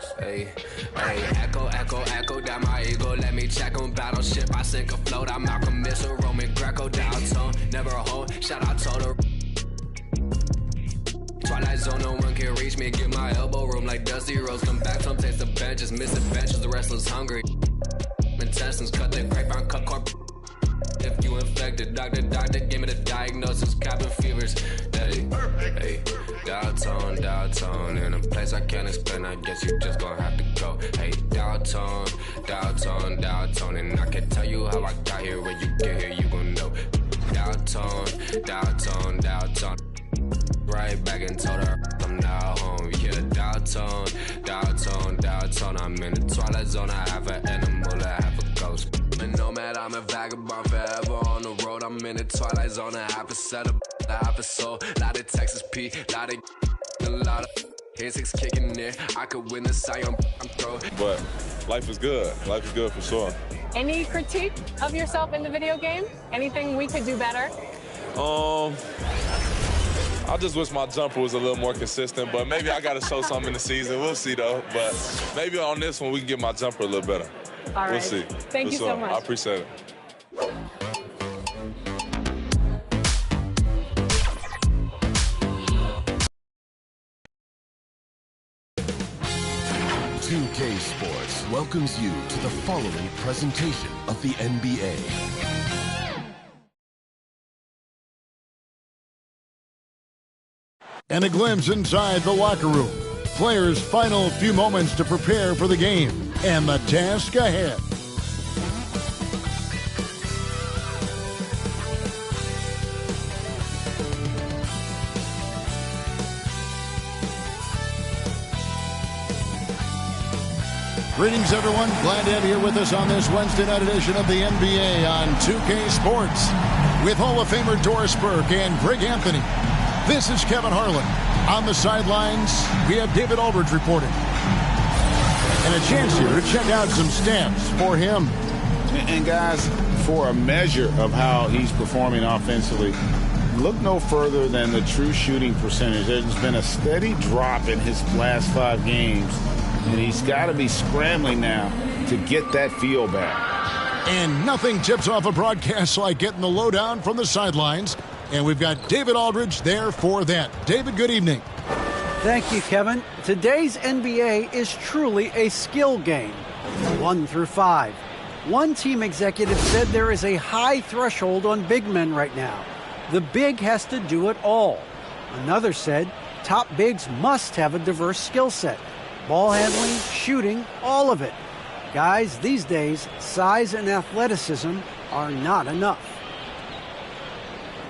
goes. Hey, echo down my ego. Let me check on battleship. I sink afloat. I'm Malcolm Missile, Roman Greco, down tone. Never a hoe. Shout out to the Twilight Zone. No one can reach me. Get my elbow room like Dusty Rose. Come back, some taste the benches. Missing benches. The wrestlers hungry. Intestines cut the grapevine, cut corp. If you infected, doctor, give me the diagnosis. Cabin fevers. Hey, downtown, in a place I can't explain. I guess you just gonna have to go. Hey, downtown, and I can tell you how I got here. When you get here, you gon' know. Downtown. Right back and told her I'm now home. Yeah, downtown. I'm in the Twilight Zone. I have an animal, I have a ghost. And nomad, I'm a vagabond forever on the road. I'm in the Twilight Zone. I have a setup, I have a soul. Lot of Texas P, lot of Hensix kicking there. I could win the Sion. I'm throw. But life is good. Life is good for sure. Any critique of yourself in the video game? Anything we could do better? I just wish my jumper was a little more consistent, but maybe I got to show something in the season. We'll see, though. But maybe on this one, we can get my jumper a little better. All right. We'll see. Thank you so much. I appreciate it. $2K Sports welcomes you to the following presentation of the NBA. And a glimpse inside the locker room. Players' final few moments to prepare for the game and the task ahead. Greetings, everyone. Glad to have you here with us on this Wednesday night edition of the NBA on 2K Sports with Hall of Famer Doris Burke and Greg Anthony. This is Kevin Harlan. On the sidelines, we have David Aldridge reporting. And a chance here to check out some stats for him. And guys, for a measure of how he's performing offensively, look no further than the true shooting percentage. There's been a steady drop in his last 5 games, and he's got to be scrambling now to get that feel back. And nothing tips off a broadcast like getting the lowdown from the sidelines. And we've got David Aldridge there for that. David, good evening. Thank you, Kevin. Today's NBA is truly a skill game, 1 through 5. One team executive said there is a high threshold on big men right now. The big has to do it all. Another said top bigs must have a diverse skill set. Ball handling, shooting, all of it. Guys, these days, size and athleticism are not enough.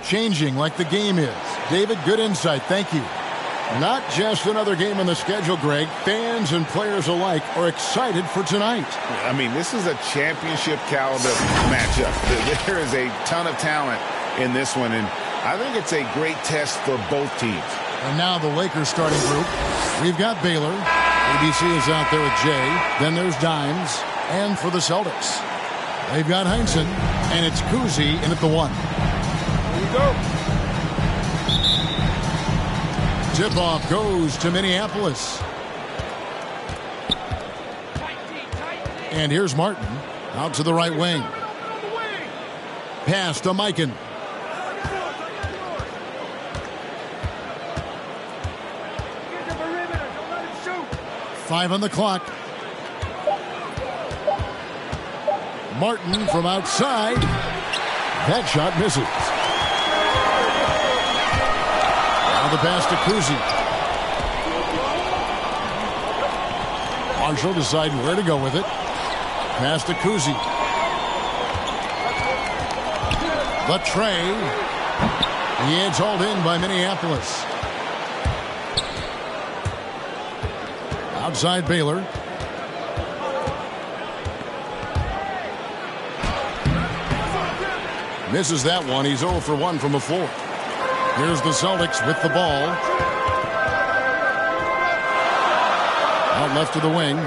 Changing like the game is. David, good insight. Thank you. Not just another game on the schedule, Greg. Fans and players alike are excited for tonight. I mean, this is a championship caliber matchup. There is a ton of talent in this one, and I think it's a great test for both teams. And now the Lakers starting group. We've got Baylor. ABC is out there with Jay. Then there's Dimes. And for the Celtics, they've got Heinsohn, and it's Kuzi in at the 1. Go. Tip-off goes to Minneapolis. And here's Martin out to the right wing. Pass to Mikan. Five on the clock. Martin from outside. That shot misses. The pass to Kuzi. Marshall deciding where to go with it. Pass to Kuzi. The tray. The edge hauled in by Minneapolis. Outside Baylor. Misses that one. He's 0 for 1 from the floor. Here's the Celtics with the ball. Out left to the wing.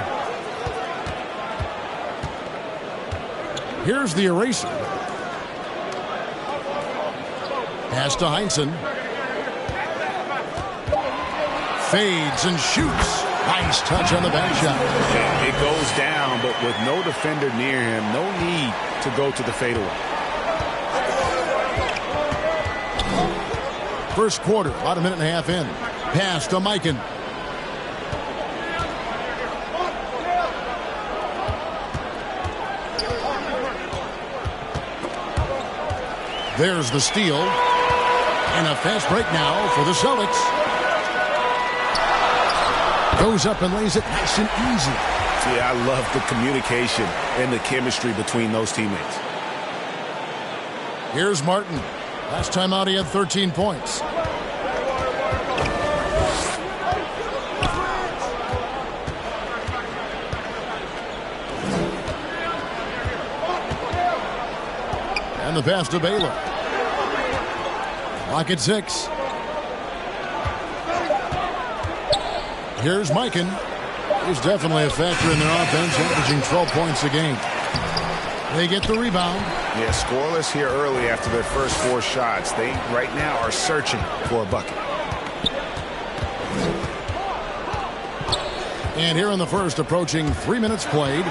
Here's the eraser. Pass to Heinsohn. Fades and shoots. Nice touch on the back shot. It goes down, but with no defender near him, no need to go to the fadeaway. First quarter, about a minute and a half in. Pass to Mikan. There's the steal. And a fast break now for the Celtics. Goes up and lays it nice and easy. Yeah, I love the communication and the chemistry between those teammates. Here's Martin. Last time out he had 13 points. And the pass to Baylor. Lock at 6. Here's Mikan. He's definitely a factor in their offense, averaging 12 points a game. They get the rebound. Yeah, scoreless here early after their first 4 shots. They, right now, are searching for a bucket. And here in the first, approaching 3 minutes played.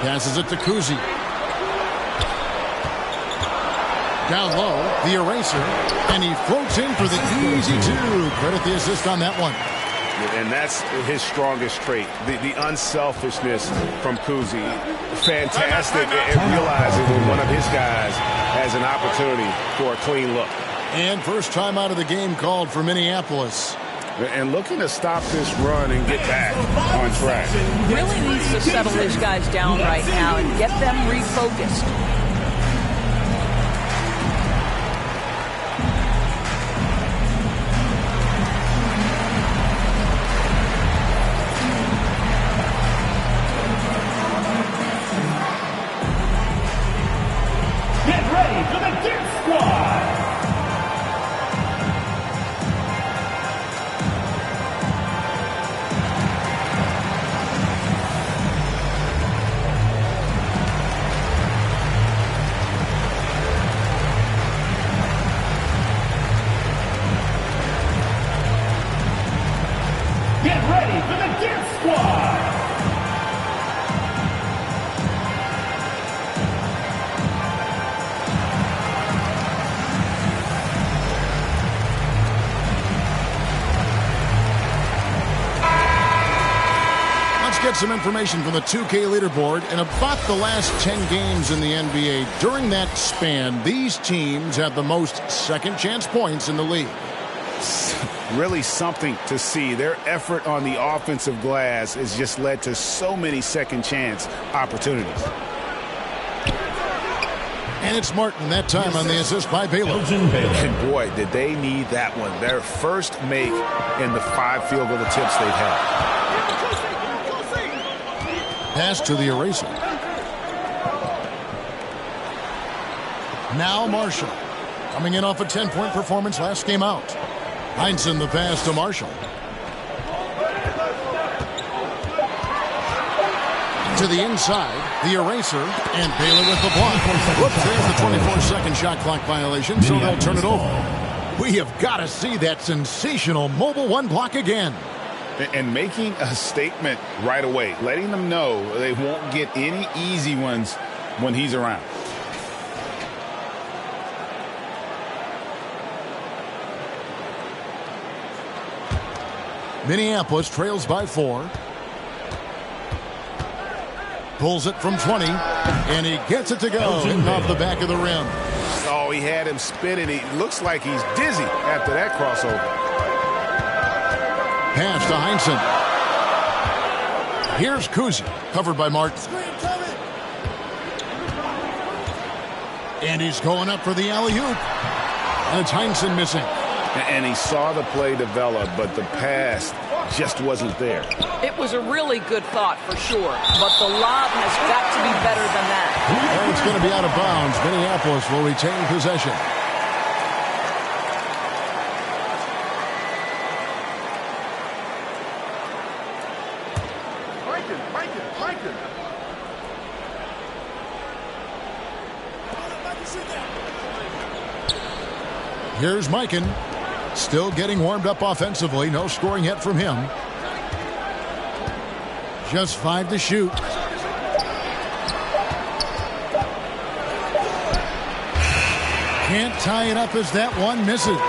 Passes it to Kuzi. Down low, the eraser. And he floats in for the easy 2. Credit the assist on that one. And that's his strongest trait, the unselfishness from Kuzi. Fantastic at realizing when one of his guys has an opportunity for a clean look. And first time out of the game called for Minneapolis. And looking to stop this run and get back on track. Really needs to settle his guys down right now and get them refocused. Some information from the 2K leaderboard. In about the last 10 games in the NBA, during that span, these teams have the most second chance points in the league. Really something to see. Their effort on the offensive glass has just led to so many second chance opportunities. And it's Martin that time on the assist by Baylor. And boy, did they need that one. Their first make in the 5 field goal attempts they've had. Pass to the eraser. Now Marshall. Coming in off a 10-point performance last game out. Heinsohn the pass to Marshall. To the inside, the eraser, and Baylor with the block. Whoops, there's the 24-second shot clock violation, so they'll turn it over. We have got to see that sensational Mobile One block again. And making a statement right away, letting them know they won't get any easy ones when he's around. Minneapolis trails by 4. Pulls it from 20, and he gets it to go, hitting off the back of the rim. Oh, he had him spinning. He looks like he's dizzy after that crossover. Pass to Heinsohn. Here's Kuzi, covered by Martin. And he's going up for the alley-oop. And it's Heinsohn missing. And he saw the play develop, but the pass just wasn't there. It was a really good thought for sure, but the lob has got to be better than that. And it's going to be out of bounds. Minneapolis will retain possession. Here's Mikan. Still getting warmed up offensively. No scoring yet from him. Just 5 to shoot. Can't tie it up as that one misses.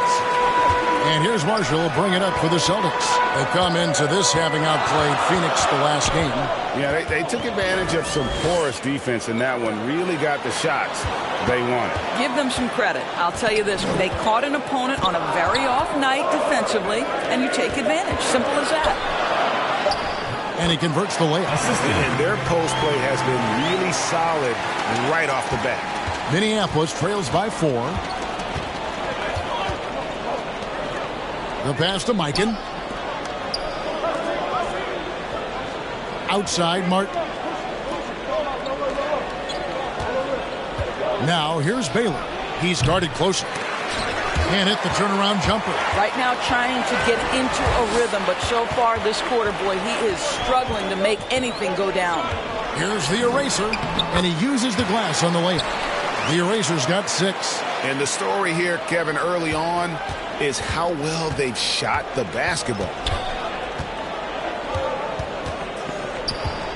And here's Marshall, bring it up for the Celtics. They come into this having outplayed Phoenix the last game. Yeah, they took advantage of some porous defense in that one. Really got the shots they wanted. Give them some credit. I'll tell you this. They caught an opponent on a very off night defensively, and you take advantage. Simple as that. And he converts the layup. And their post play has been really solid right off the bat. Minneapolis trails by 4. The pass to Mikan. Outside Martin. Now here's Baylor. He's guarded closely. Can't hit the turnaround jumper. Right now trying to get into a rhythm, but so far this quarter, boy, he is struggling to make anything go down. Here's the eraser, and he uses the glass on the layup. The eraser's got 6. And the story here, Kevin, early on is how well they've shot the basketball.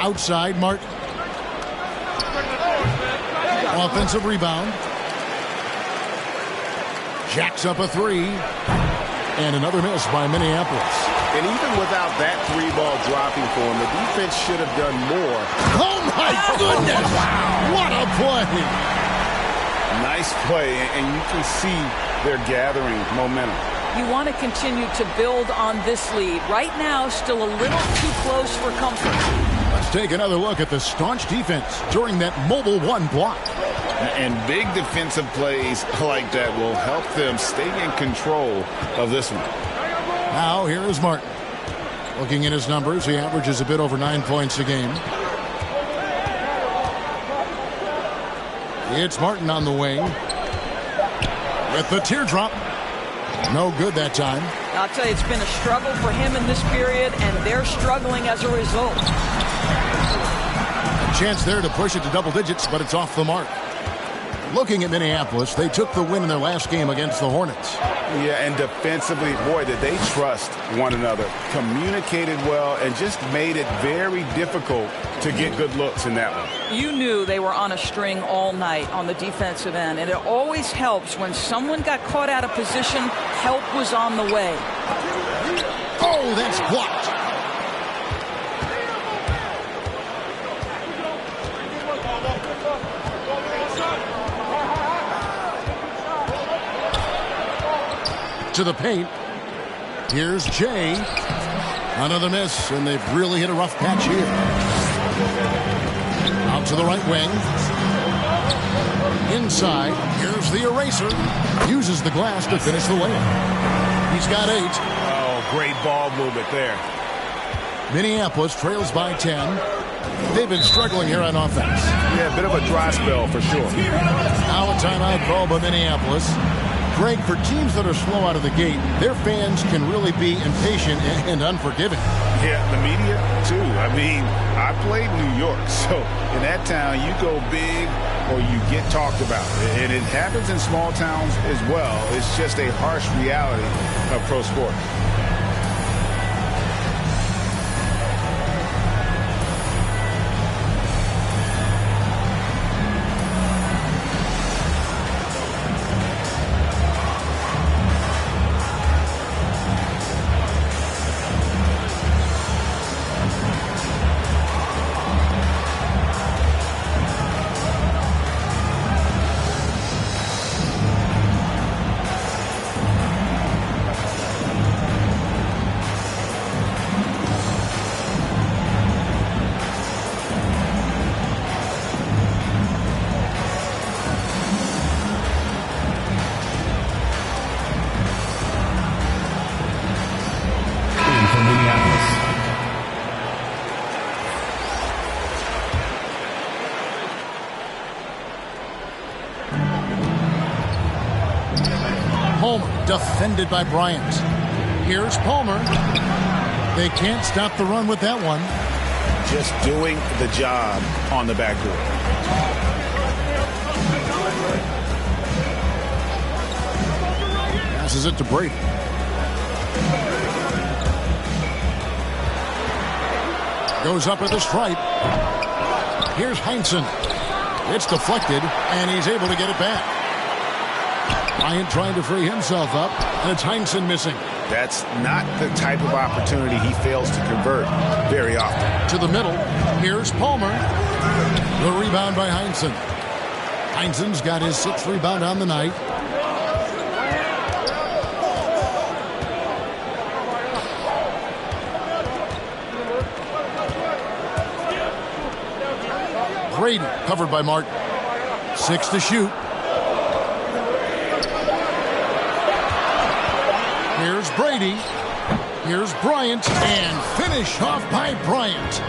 Outside Martin. Offensive rebound. Jacks up a 3. And another miss by Minneapolis. And even without that 3-ball dropping for him, the defense should have done more. Oh my goodness! Wow. What a play! Nice play, and you can see they're gathering momentum. You want to continue to build on this lead. Right now, still a little too close for comfort. Let's take another look at the staunch defense during that mobile 1 block. And big defensive plays like that will help them stay in control of this one. Now here is Martin. Looking at his numbers, he averages a bit over 9 points a game. It's Martin on the wing. With the teardrop. No good that time. I'll tell you, it's been a struggle for him in this period, and they're struggling as a result. A chance there to push it to double digits, but it's off the mark. Looking at Minneapolis, they took the win in their last game against the Hornets. Yeah, and defensively, boy, did they trust one another. Communicated well and just made it very difficult to get good looks in that one. You knew they were on a string all night on the defensive end, and it always helps when someone got caught out of position, help was on the way. Oh, that's blocked. To the paint. Here's Jay. Another miss, and they've really hit a rough patch here. Out to the right wing. Inside. Here's the eraser. Uses the glass to finish the layup. He's got 8. Oh, great ball movement there. Minneapolis trails by 10. They've been struggling here on offense. Yeah, a bit of a dry spell for sure. Now a timeout call by Minneapolis. Greg, for teams that are slow out of the gate, their fans can really be impatient and unforgiving. Yeah, the media, too. I mean, I played New York, so in that town, you go big or you get talked about. And it happens in small towns as well. It's just a harsh reality of pro sports. Defended by Bryant. Here's Palmer. They can't stop the run with that one. Just doing the job on the backboard. Passes it to Brady. Goes up at the stripe. Here's Heinsohn. It's deflected, and he's able to get it back. Bryant trying to free himself up, and it's Heinsohn missing. That's not the type of opportunity he fails to convert very often. To the middle. Here's Palmer. The rebound by Heinsohn. Heinsohn's got his 6th rebound on the night. Brady covered by Martin. 6 to shoot. Here's Brady. Here's Bryant. And finish off by Bryant.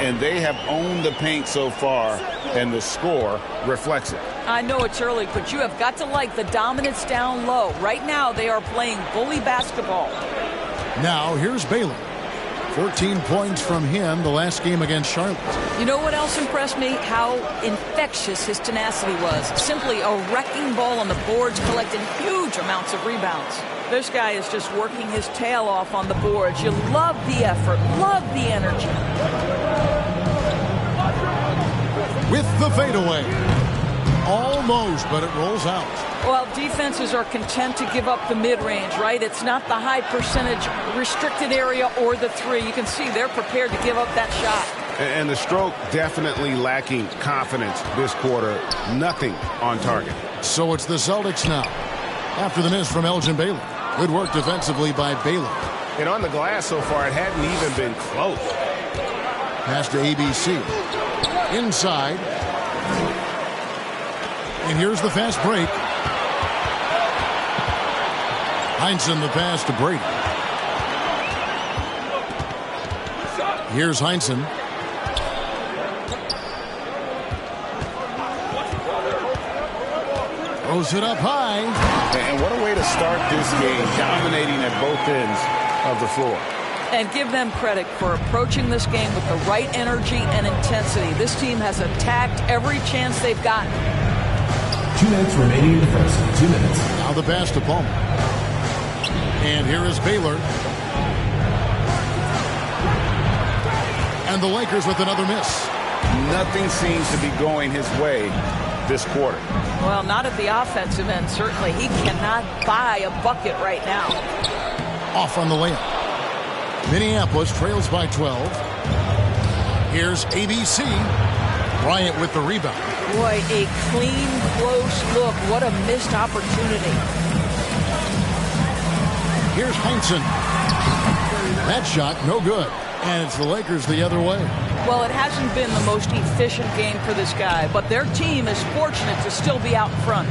And they have owned the paint so far, and the score reflects it. I know it's early, but you have got to like the dominance down low. Right now, they are playing bully basketball. Now, here's Baylor. 14 points from him the last game against Charlotte. You know what else impressed me? How infectious his tenacity was. Simply a wrecking ball on the boards, collecting huge amounts of rebounds. This guy is just working his tail off on the boards. You love the effort, love the energy. With the fadeaway. Almost, but it rolls out. Well, defenses are content to give up the mid-range, right? It's not the high percentage restricted area or the 3. You can see they're prepared to give up that shot. And the stroke definitely lacking confidence this quarter. Nothing on target. So it's the Celtics now. After the miss from Elgin Baylor. Good work defensively by Baylor. And on the glass so far, it hadn't even been close. Pass to ABC. Inside. And here's the fast break. Heinsohn the pass to Brady. Here's Heinsohn. Throws it up high. And what a way to start this game, dominating at both ends of the floor. And give them credit for approaching this game with the right energy and intensity. This team has attacked every chance they've gotten. 2 minutes remaining in the first. 2 minutes. Now the pass to Palmer. And here is Baylor. And the Lakers with another miss. Nothing seems to be going his way this quarter. Well, not at the offensive end, certainly. He cannot buy a bucket right now. Off on the layup. Minneapolis trails by 12. Here's ABC. Bryant with the rebound. Boy, a clean, close look. What a missed opportunity. Here's Heinsohn. That shot, no good. And it's the Lakers the other way. Well, it hasn't been the most efficient game for this guy, but their team is fortunate to still be out in front.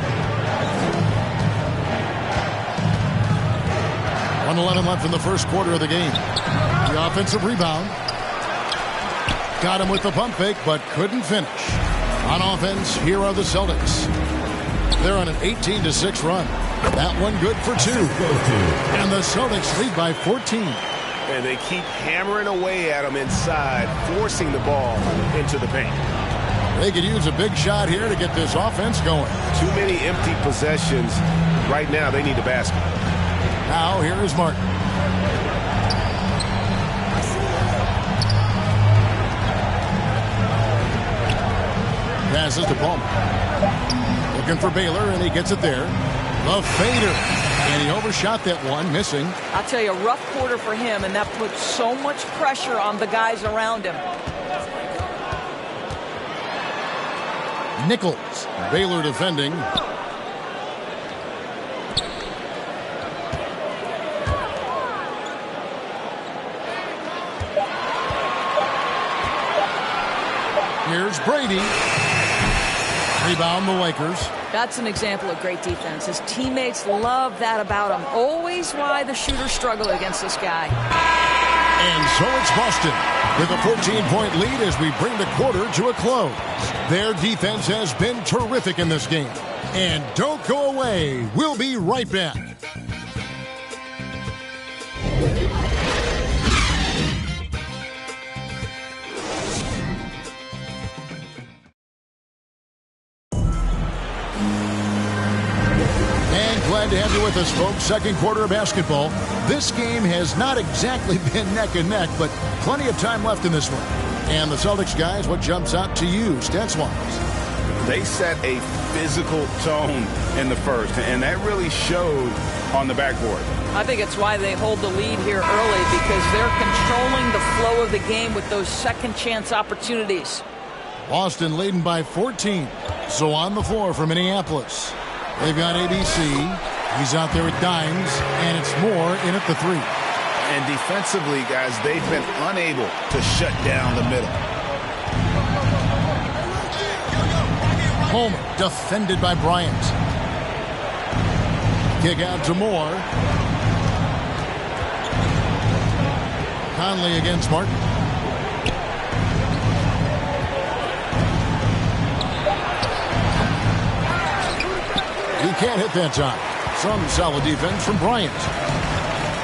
1:11 left in the first quarter of the game. The offensive rebound. Got him with the pump fake, but couldn't finish. On offense, here are the Celtics. They're on an 18-6 run. That one good for 2. And the Celtics lead by 14. And they keep hammering away at them inside, forcing the ball into the paint. They could use a big shot here to get this offense going. Too many empty possessions. Right now, they need a basket. Now, here is Martin. Passes to Palmer. Looking for Baylor, and he gets it there. The fader. And he overshot that one, missing. I'll tell you, a rough quarter for him, and that puts so much pressure on the guys around him. Nichols. Baylor defending. Here's Brady. Rebound the Lakers. That's an example of great defense. His teammates love that about him. Always why the shooters struggle against this guy. And so it's Boston with a 14-point lead as we bring the quarter to a close. Their defense has been terrific in this game. And don't go away. We'll be right back. Glad to have you with with us, folks. Second quarter of basketball. This game has not exactly been neck and neck, but plenty of time left in this one. And the Celtics guys, what jumps out to you, stats-wise? They set a physical tone in the first, and that really showed on the backboard. I think it's why they hold the lead here early, because they're controlling the flow of the game with those second chance opportunities. Boston leading by 14. So on the floor for Minneapolis. They've got ABC. He's out there with Dimes, and it's Moore in at the 3. And defensively, guys, they've been unable to shut down the middle. Home defended by Bryant. Kick out to Moore. Conley against Martin. He can't hit that time. Some solid defense from Bryant.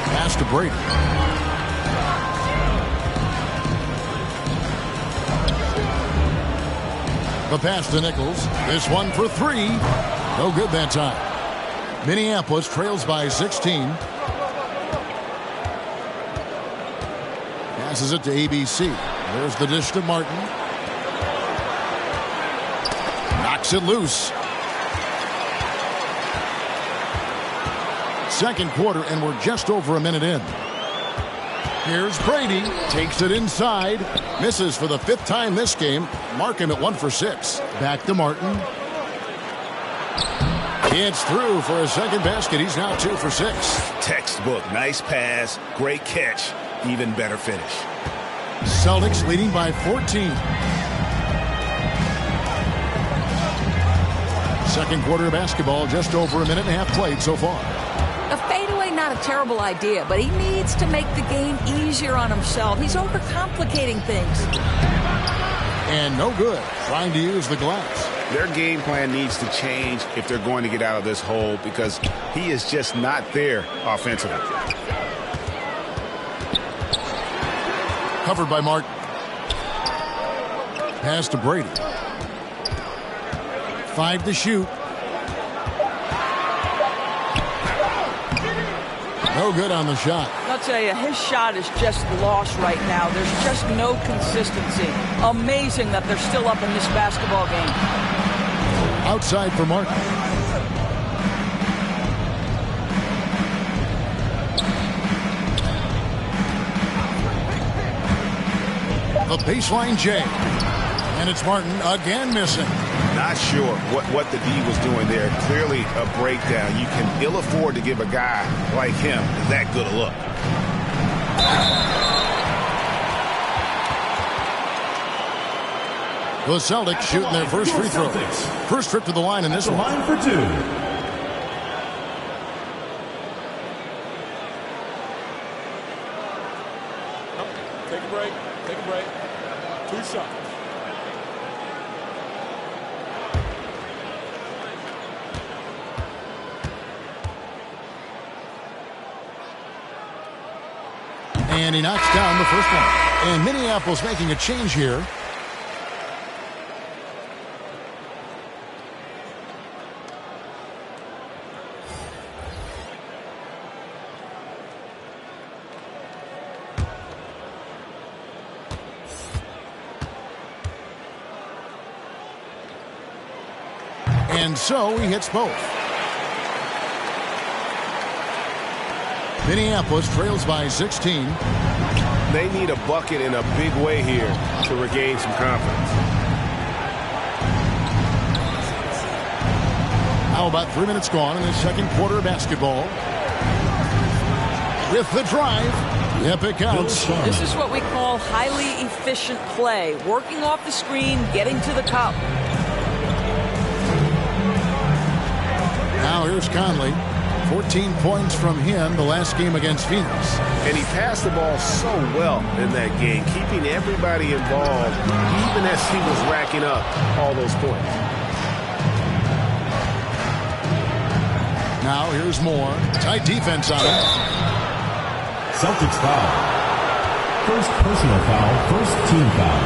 Pass to Brady. The pass to Nichols. This one for 3. No good that time. Minneapolis trails by 16. Passes it to ABC. There's the dish to Martin. Knocks it loose. Second quarter, and we're just over a minute in. Here's Brady. Takes it inside. Misses for the 5th time this game. Mark him at 1 for 6. Back to Martin. It's through for a second basket. He's now 2 for 6. Textbook. Nice pass. Great catch. Even better finish. Celtics leading by 14. Second quarter of basketball. Just over a minute and a half played so far. A fadeaway, not a terrible idea, but he needs to make the game easier on himself. He's overcomplicating things. And no good. Trying to use the glass. Their game plan needs to change if they're going to get out of this hole, because he is just not there offensively. Covered by Martin. Pass to Brady. 5 to shoot. No good on the shot. I'll tell you, his shot is just lost right now. There's just no consistency. Amazing that they're still up in this basketball game. Outside for Martin. The baseline J. And it's Martin again missing. Not sure what the D was doing there. Clearly a breakdown. You can ill afford to give a guy like him that good a look. The Celtics shooting their first free throw. First trip to the line in this one. Line for 2. Take a break. Take a break. 2 shots. And he knocks down the first one. And Minneapolis making a change here. And so he hits both. Minneapolis trails by 16. They need a bucket in a big way here to regain some confidence. Now about 3 minutes gone in the second quarter of basketball. With the drive. Yep, it counts. This is what we call highly efficient play. Working off the screen, getting to the cup. Now here's Conley. 14 points from him the last game against Phoenix. And he passed the ball so well in that game, keeping everybody involved, even as he was racking up all those points. Now here's Moore. Tight defense on him. Celtics foul. First personal foul, first team foul.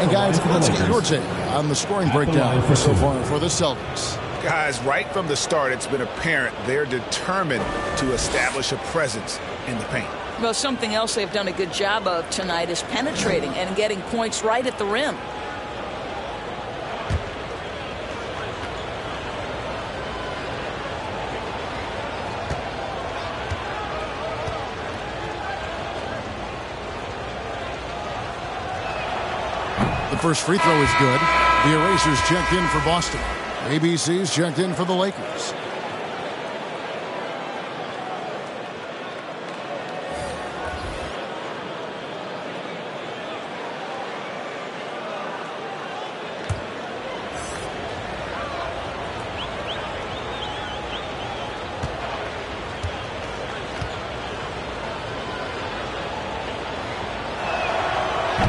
And guys, let's get your take on the scoring breakdown so far for the Celtics. Guys, right from the start, it's been apparent they're determined to establish a presence in the paint. Well, something else they've done a good job of tonight is penetrating and getting points right at the rim. The first free throw is good. The Erasers checked in for Boston. ABC's checked in for the Lakers.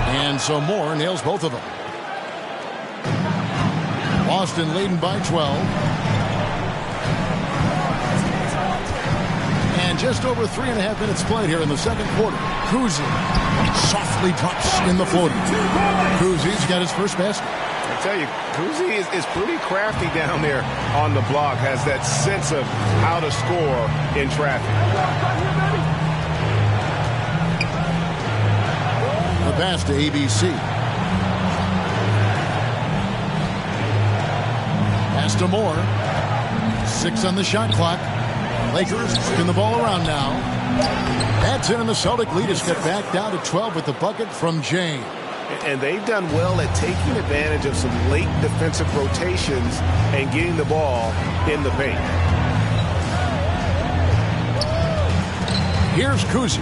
And so Moore nails both of them. Boston leading by 12. And just over 3.5 minutes played here in the second quarter. Kuzi softly drops in the floater. Kuzi's got his first basket. I tell you, Kuzi is pretty crafty down there on the block. Has that sense of how to score in traffic. The pass to ABC. Pass to Moore. 6 on the shot clock. Lakers spin the ball around now. That's in, and the Celtic lead is cut back down to 12 with the bucket from James. And they've done well at taking advantage of some late defensive rotations and getting the ball in the paint. Here's Kuzi.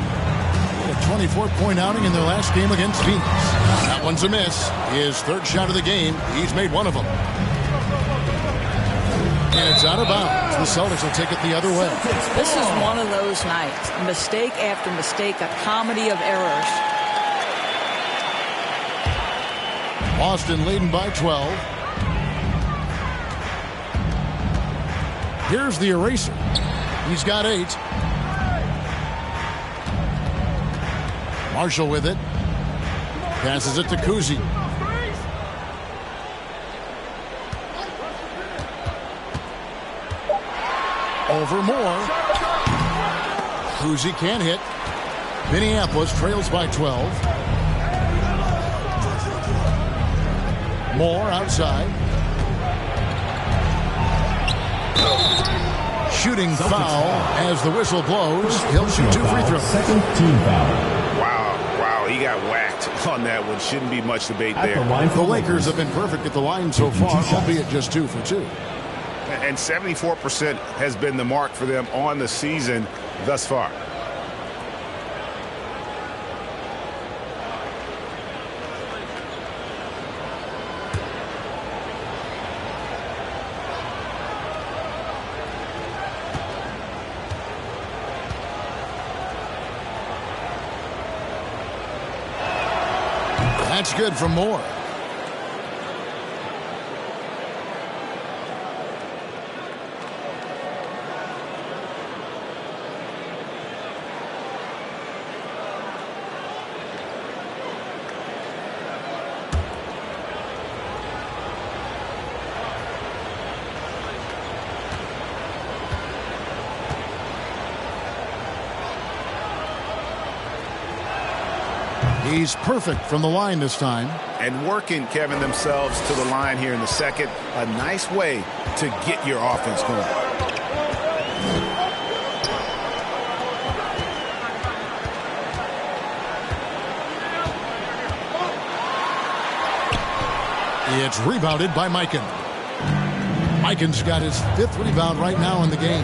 A 24-point outing in their last game against Phoenix. That one's a miss. His third shot of the game. He's made one of them. And it's out of bounds. The Celtics will take it the other way. This is one of those nights. Mistake after mistake, a comedy of errors. Boston leading by 12. Here's the eraser. He's got 8. Marshall with it. Passes it to Kuzi. Over Moore. Kuzi can't hit. Minneapolis trails by 12. Moore outside. Shooting foul as the whistle blows. He'll shoot 2 free throws. Second team foul. Wow, he got whacked on that one. Shouldn't be much debate there. The Lakers have been perfect at the line so far, albeit just 2 for 2. And 74% has been the mark for them on the season thus far. That's good from Moore. He's perfect from the line this time. And working, Kevin, themselves to the line here in the second. A nice way to get your offense going. It's rebounded by Mikan. Mikan's got his 5th rebound right now in the game.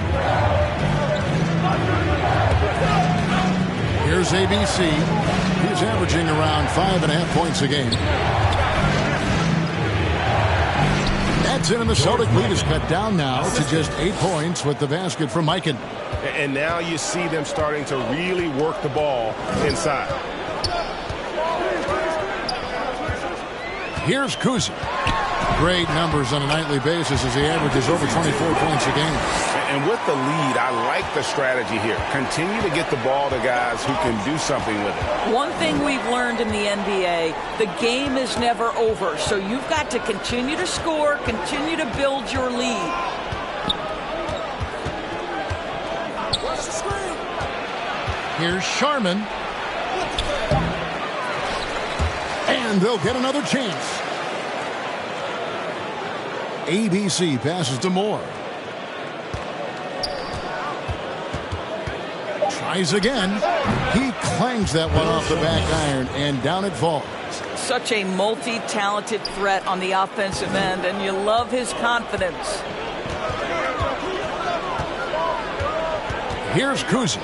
Here's ABC. He's averaging around 5.5 points a game. That's in, and the Celtic lead is cut down now to just 8 points with the basket from Mikan. And now you see them starting to really work the ball inside. Here's Kuzi. Great numbers on a nightly basis as he averages over 24 points a game. And with the lead, I like the strategy here. Continue to get the ball to guys who can do something with it. One thing we've learned in the NBA, the game is never over. So you've got to continue to score, continue to build your lead. Here's Sharman. And they'll get another chance. ABC passes to Moore. Tries again. He clangs that one off the back iron, and down it falls. Such a multi-talented threat on the offensive end, and you love his confidence. Here's Kuzi.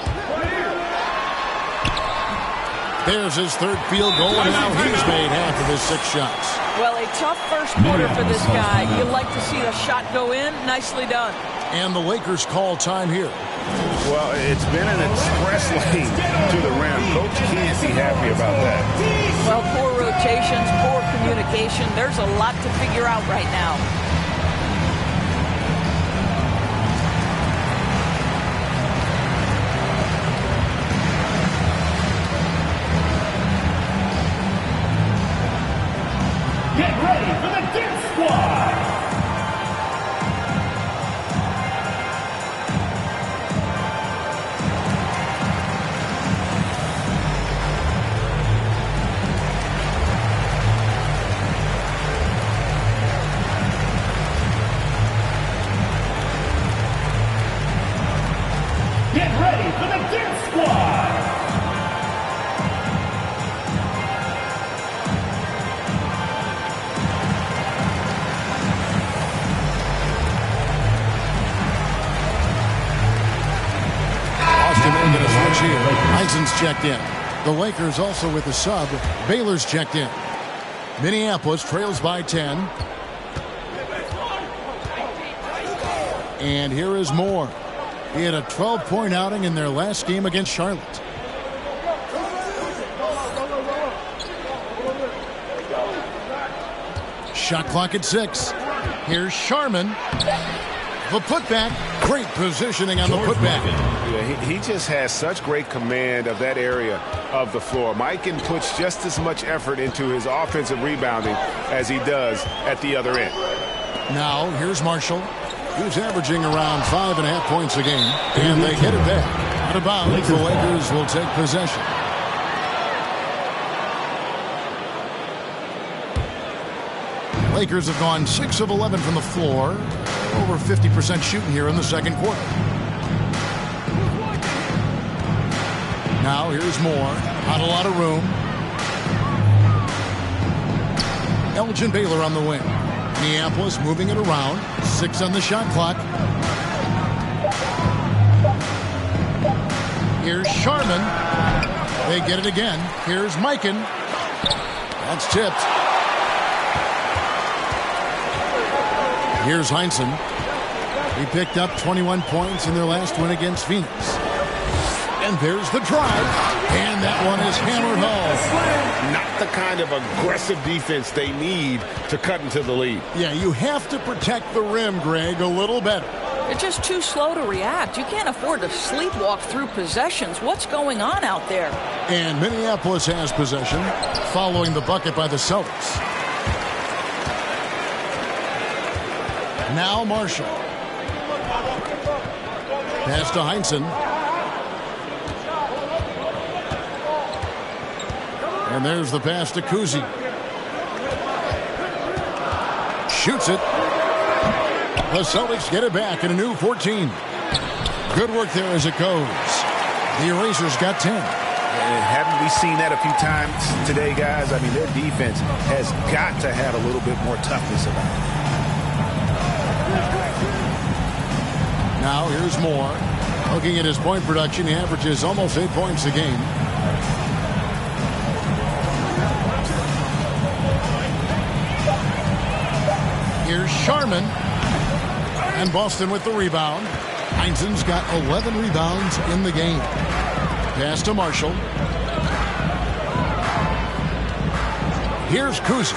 There's his third field goal, and now he's made half of his 6 shots. Well, a tough first quarter for this guy. You'd like to see the shot go in. Nicely done. And the Lakers call time here. Well, it's been an express lane to the rim. Coach can't be happy about that. Well, poor rotations, poor communication. There's a lot to figure out right now. Get ready for the Dip Squad! Get ready for the Dip Squad! Heisen's checked in. The Lakers also with the sub. Baylor's checked in. Minneapolis trails by 10. And here is Moore. He had a 12-point outing in their last game against Charlotte. Shot clock at 6. Here's Sharman. The putback. Great positioning on the putback. Yeah, he just has such great command of that area of the floor. Mikan puts just as much effort into his offensive rebounding as he does at the other end. Now, here's Marshall, who's averaging around 5.5 points a game. And they get it back. Out of bounds, the Lakers will take possession. Lakers have gone 6 of 11 from the floor. Over 50% shooting here in the second quarter. Now here's Moore. Not a lot of room. Elgin Baylor on the wing. Minneapolis moving it around. 6 on the shot clock. Here's Sharman. They get it again. Here's Mikan. That's tipped. Here's Heinsohn. He picked up 21 points in their last win against Phoenix. And there's the drive. And that one is hammered home. Not the kind of aggressive defense they need to cut into the lead. Yeah, you have to protect the rim, Greg, a little better. They're just too slow to react. You can't afford to sleepwalk through possessions. What's going on out there? And Minneapolis has possession following the bucket by the Celtics. Now Marshall. Pass to Heinsohn. And there's the pass to Kuzi. Shoots it. The Celtics get it back in a new 14. Good work there as it goes. The Erasers got 10. Haven't we seen that a few times today, guys? I mean, their defense has got to have a little bit more toughness about it. Now here's Moore. Looking at his point production, he averages almost 8 points a game. Here's Sharman. And Boston with the rebound. Heinsohn's got 11 rebounds in the game. Pass to Marshall. Here's Kuzi.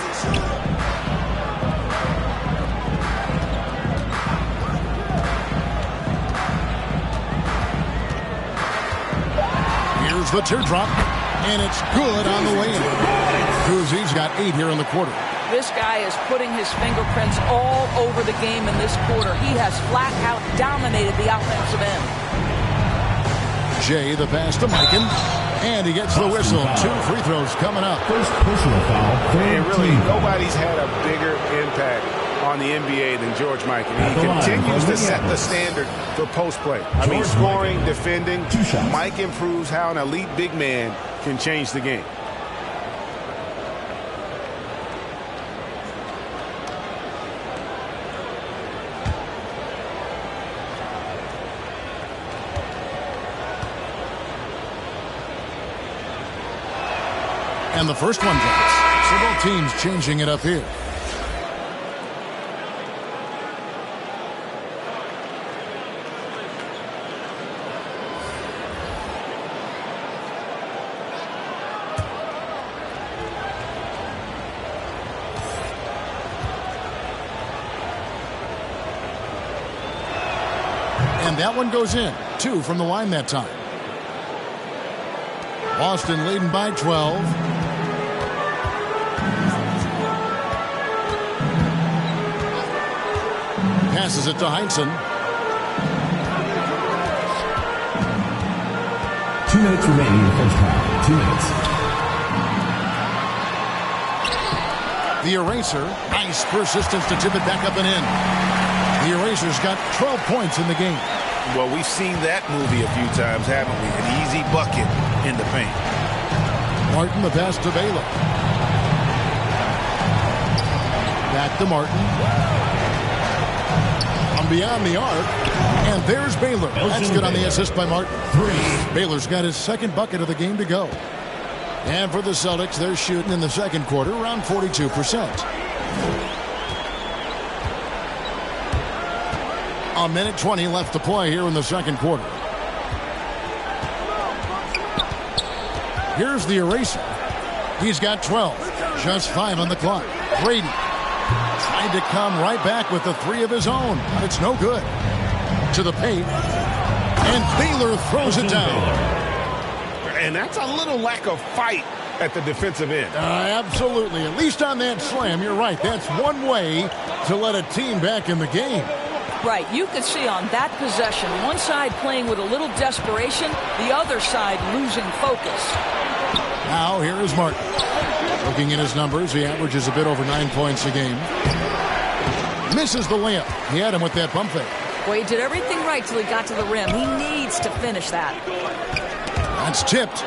Here's the teardrop, and it's good on the way in. Kuzi's got 8 here in the quarter. This guy is putting his fingerprints all over the game in this quarter. He has flat out dominated the offensive end. Jay, the pass to Mikan. And he gets the whistle. 2 free throws coming up. First personal foul. And really, nobody's had a bigger impact on the NBA than George Mikan. He continues to set the standard for post play. I mean, scoring, defending. Mike improves how an elite big man can change the game. And the first one drops. So both teams changing it up here. And that one goes in. 2 from the line that time. Boston leading by 12. Passes it to Heinsohn. 2 minutes remaining in the first half. 2 minutes. The eraser. Nice persistence to tip it back up and in. The eraser's got 12 points in the game. Well, we've seen that movie a few times, haven't we? An easy bucket in the paint. Martin, the pass to Baylor. Back to Martin. From beyond the arc. And there's Baylor. That's good on the assist by Martin. 3. Baylor's got his second bucket of the game to go. And for the Celtics, they're shooting in the second quarter around 42%. A minute 20 left to play here in the second quarter. Here's the eraser. He's got 12. Just 5 on the clock. Brady tried to come right back with the 3 of his own, but it's no good. To the paint. And Baylor throws it down. And that's a little lack of fight at the defensive end. Absolutely. At least on that slam, you're right. That's one way to let a team back in the game. Right, you could see on that possession, one side playing with a little desperation, the other side losing focus. Now here is Martin. Looking at his numbers, he averages a bit over 9 points a game. Misses the layup. He had him with that pump fake. Well, he did everything right till he got to the rim. He needs to finish that. That's tipped.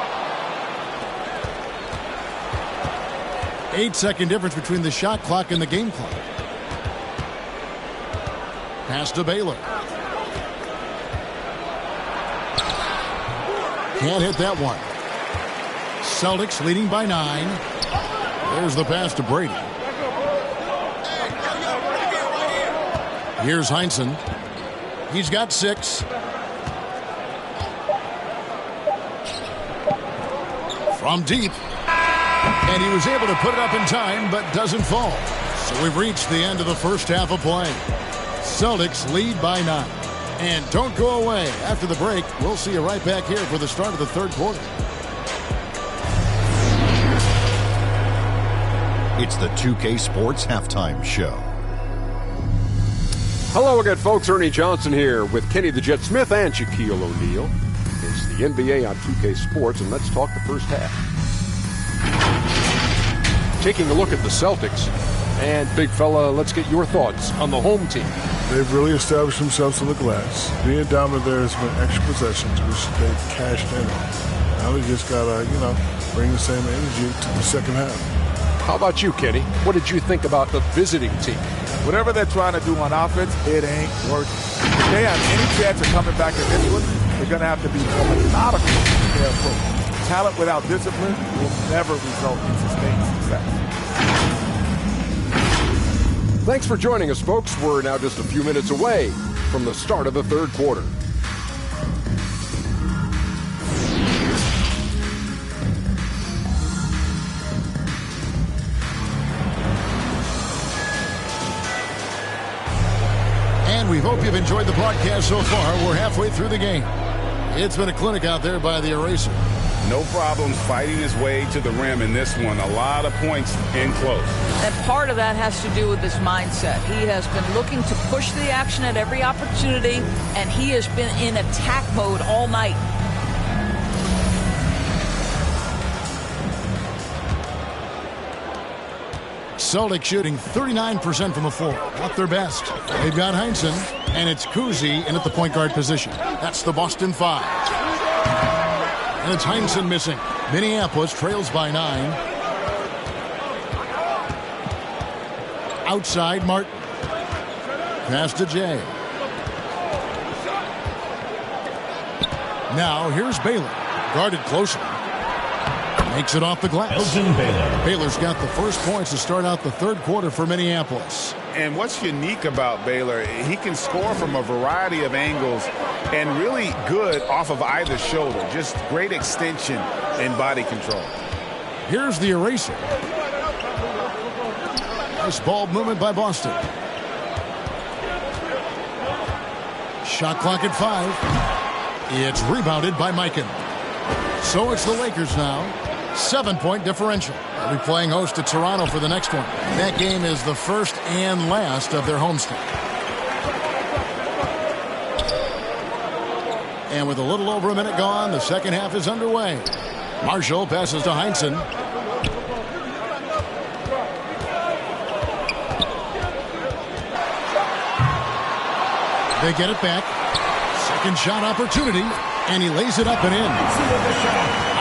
8-second difference between the shot clock and the game clock. Pass to Baylor. Can't hit that one. Celtics leading by 9. There's the pass to Brady. Here's Heinsohn. He's got 6. From deep. And he was able to put it up in time, but doesn't fall. So we've reached the end of the first half of play. Celtics lead by 9. And don't go away. After the break, we'll see you right back here for the start of the third quarter. It's the 2K Sports Halftime Show. Hello again, folks. Ernie Johnson here with Kenny the Jet Smith and Shaquille O'Neal. It's the NBA on 2K Sports, and let's talk the first half. Taking a look at the Celtics. And, big fella, let's get your thoughts on the home team. They've really established themselves on the glass. Being dominant there has been extra possessions, which they've cashed in on. Now they just got to, bring the same energy to the second half. How about you, Kenny? What did you think about the visiting team? Whatever they're trying to do on offense, it ain't working. If they have any chance of coming back in this one, they're going to have to be methodical in their approach. Talent without discipline will never result in sustained success. Thanks for joining us, folks. We're now just a few minutes away from the start of the third quarter. And we hope you've enjoyed the broadcast so far. We're halfway through the game. It's been a clinic out there by the eraser. No problems fighting his way to the rim in this one. A lot of points in close. And part of that has to do with his mindset. He has been looking to push the action at every opportunity, and he has been in attack mode all night. Celtics shooting 39% from the floor. Not their best. They've got Heinsohn, and it's Kuzi in at the point guard position. That's the Boston 5. And it's Heinsohn missing. Minneapolis trails by 9. Outside, Martin. Pass to Jay. Now, here's Baylor. Guarded closely. Makes it off the glass. Baylor's got the first points to start out the third quarter for Minneapolis. And what's unique about Baylor, he can score from a variety of angles and really good off of either shoulder. Just great extension and body control. Here's the eraser. Nice ball movement by Boston. Shot clock at 5. It's rebounded by Mikan. So it's the Lakers now. 7-point differential. They'll be playing host to Toronto for the next one. That game is the first and last of their homestand. And with a little over a minute gone, the second half is underway. Marshall passes to Heinsohn. They get it back. Second shot opportunity. And he lays it up and in.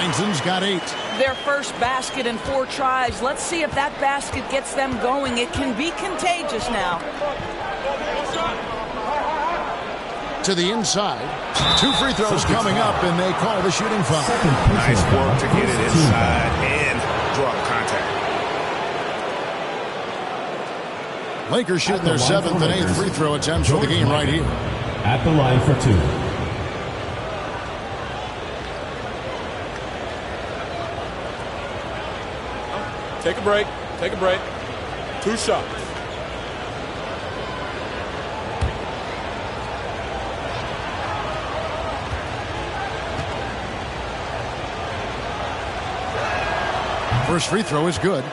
Heinsohn's got 8. Their first basket in 4 tries. Let's see if that basket gets them going. It can be contagious now. To the inside. 2 free throws coming up, and they call the shooting foul. Nice work to get it inside and draw contact. Lakers shooting their 7th and 8th free throw attempts for the game right here. At the line for 2. Take a break. Take a break. 2 shots. First free throw is good.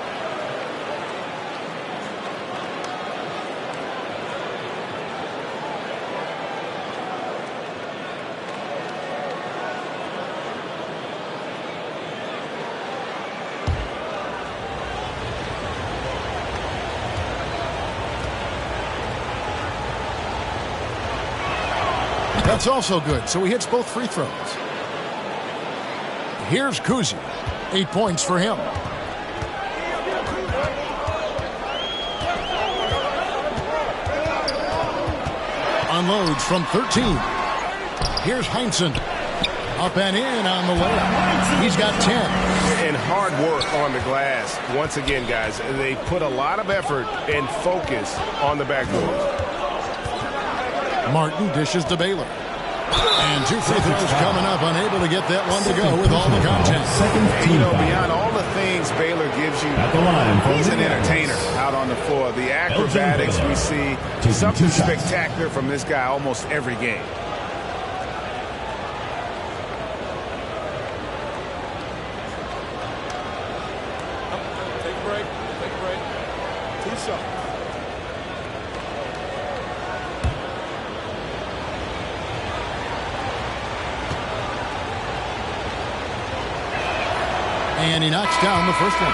That's also good, so he hits both free throws. Here's Kuzi. 8 points for him. Unloads from 13. Here's Heinsohn. Up and in on the layup. He's got 10. And hard work on the glass. Once again, guys, they put a lot of effort and focus on the backboard. Martin dishes to Baylor. And 2 free throws coming up, unable to get that one to go with all the content. And, you know, beyond all the things Baylor gives you, he's an entertainer out on the floor. The acrobatics we see, something spectacular from this guy almost every game. Take a break. Take a break. 2 shots. And he knocks down the first one.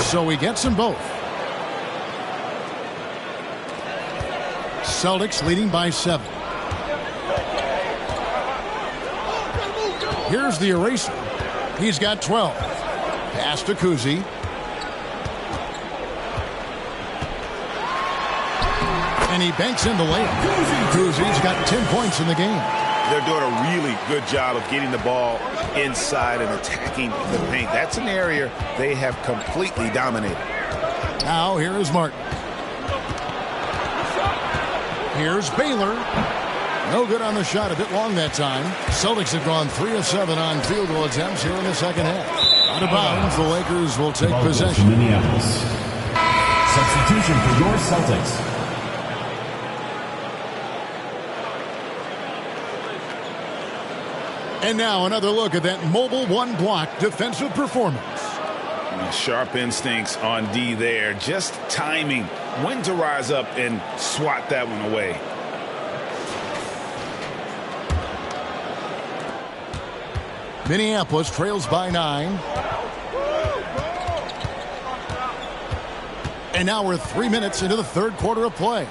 So he gets them both. Celtics leading by 7. Here's the eraser. He's got 12. Pass to Kuzi. And he banks in the layup. Kuzi's got 10 points in the game. They're doing a really good job of getting the ball inside and attacking the paint. That's an area they have completely dominated. Now here is Martin. Here's Baylor. No good on the shot, a bit long that time. Celtics have gone 3 of 7 on field goal attempts here in the second half. Out of bounds, the Lakers will take possession. Minneapolis. Substitution for your Celtics. And now another look at that mobile one-block defensive performance. Sharp instincts on D there. Just timing when to rise up and swat that one away. Minneapolis trails by 9. And now we're 3 minutes into the third quarter of play.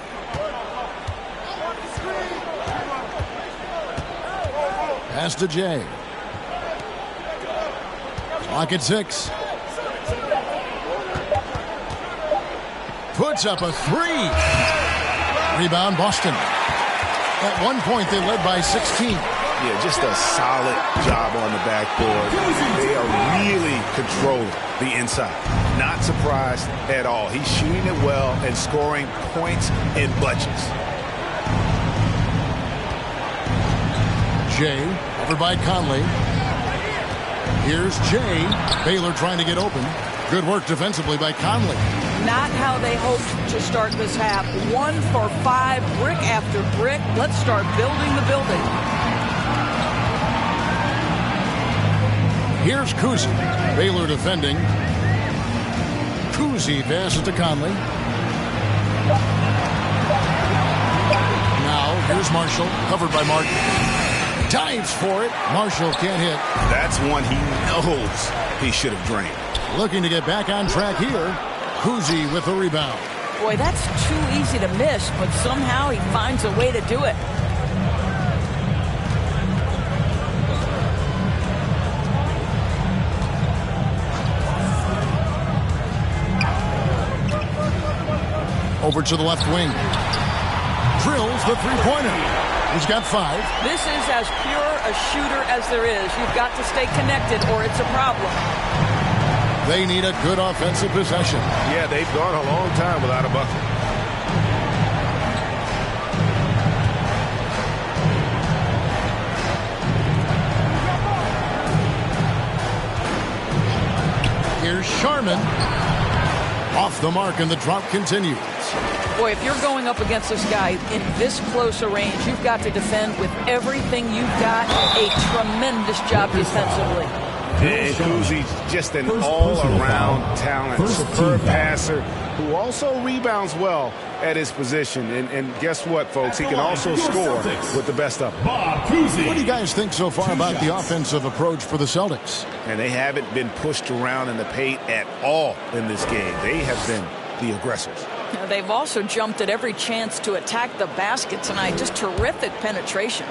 Pass to Jay. Clock at 6. Puts up a 3. Rebound Boston. At one point they led by 16. Yeah, just a solid job on the backboard. They are really controlling the inside. Not surprised at all. He's shooting it well and scoring points in bunches. Jay, over by Conley. Here's Jay. Baylor trying to get open. Good work defensively by Conley. Not how they hoped to start this half. 1 for 5, brick after brick. Let's start building the building. Here's Kuzi. Baylor defending. Kuzi passes to Conley. Now, here's Marshall, covered by Martin. Dives for it. Marshall can't hit. That's one he knows he should have drained. Looking to get back on track here. Kuzi with the rebound. Boy, that's too easy to miss, but somehow he finds a way to do it. Over to the left wing. Drills the three-pointer. He's got 5. This is as pure a shooter as there is. You've got to stay connected or it's a problem. They need a good offensive possession. Yeah, they've gone a long time without a bucket. Here's Sharman. Off the mark, and the drop continues. Boy, if you're going up against this guy in this close a range, you've got to defend with everything you've got. A tremendous job defensively. And Kuzi's just an all-around talent, superb passer who also rebounds well at his position. And guess what, folks? He can also score with the best of them. What do you guys think so far about the offensive approach for the Celtics? And they haven't been pushed around in the paint at all in this game. They have been the aggressors. They've also jumped at every chance to attack the basket tonight. Just terrific penetration.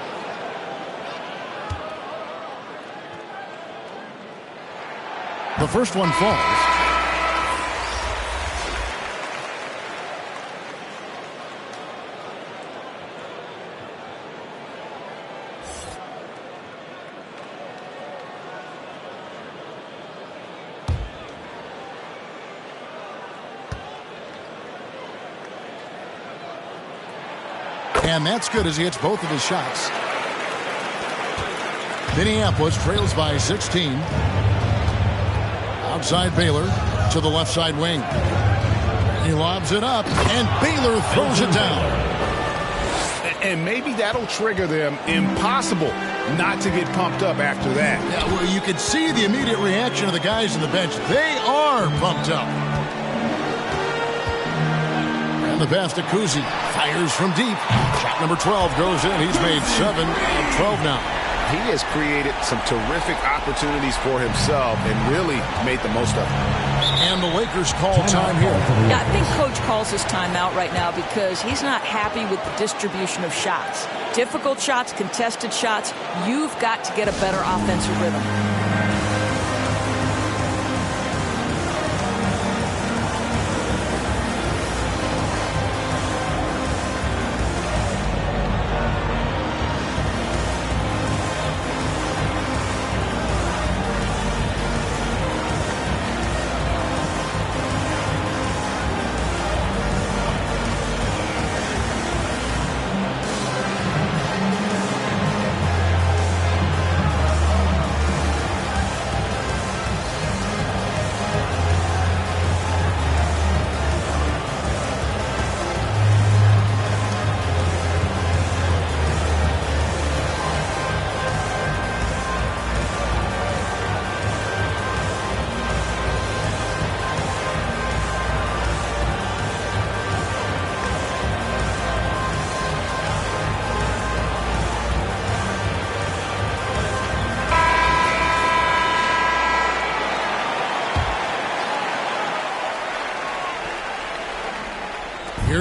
The first one falls. And that's good as he hits both of his shots. Minneapolis trails by 16. Outside Baylor to the left side wing. He lobs it up, and Baylor throws it down. And maybe that'll trigger them. Impossible not to get pumped up after that. Yeah, well, you can see the immediate reaction of the guys on the bench. They are pumped up. And the pass to Kuzi. Fires from deep. Shot number 12 goes in. He's made 7 of 12 now. He has created some terrific opportunities for himself and really made the most of it. And the Lakers call time here. Yeah, I think Coach calls his timeout right now because he's not happy with the distribution of shots. Difficult shots, contested shots. You've got to get a better offensive rhythm.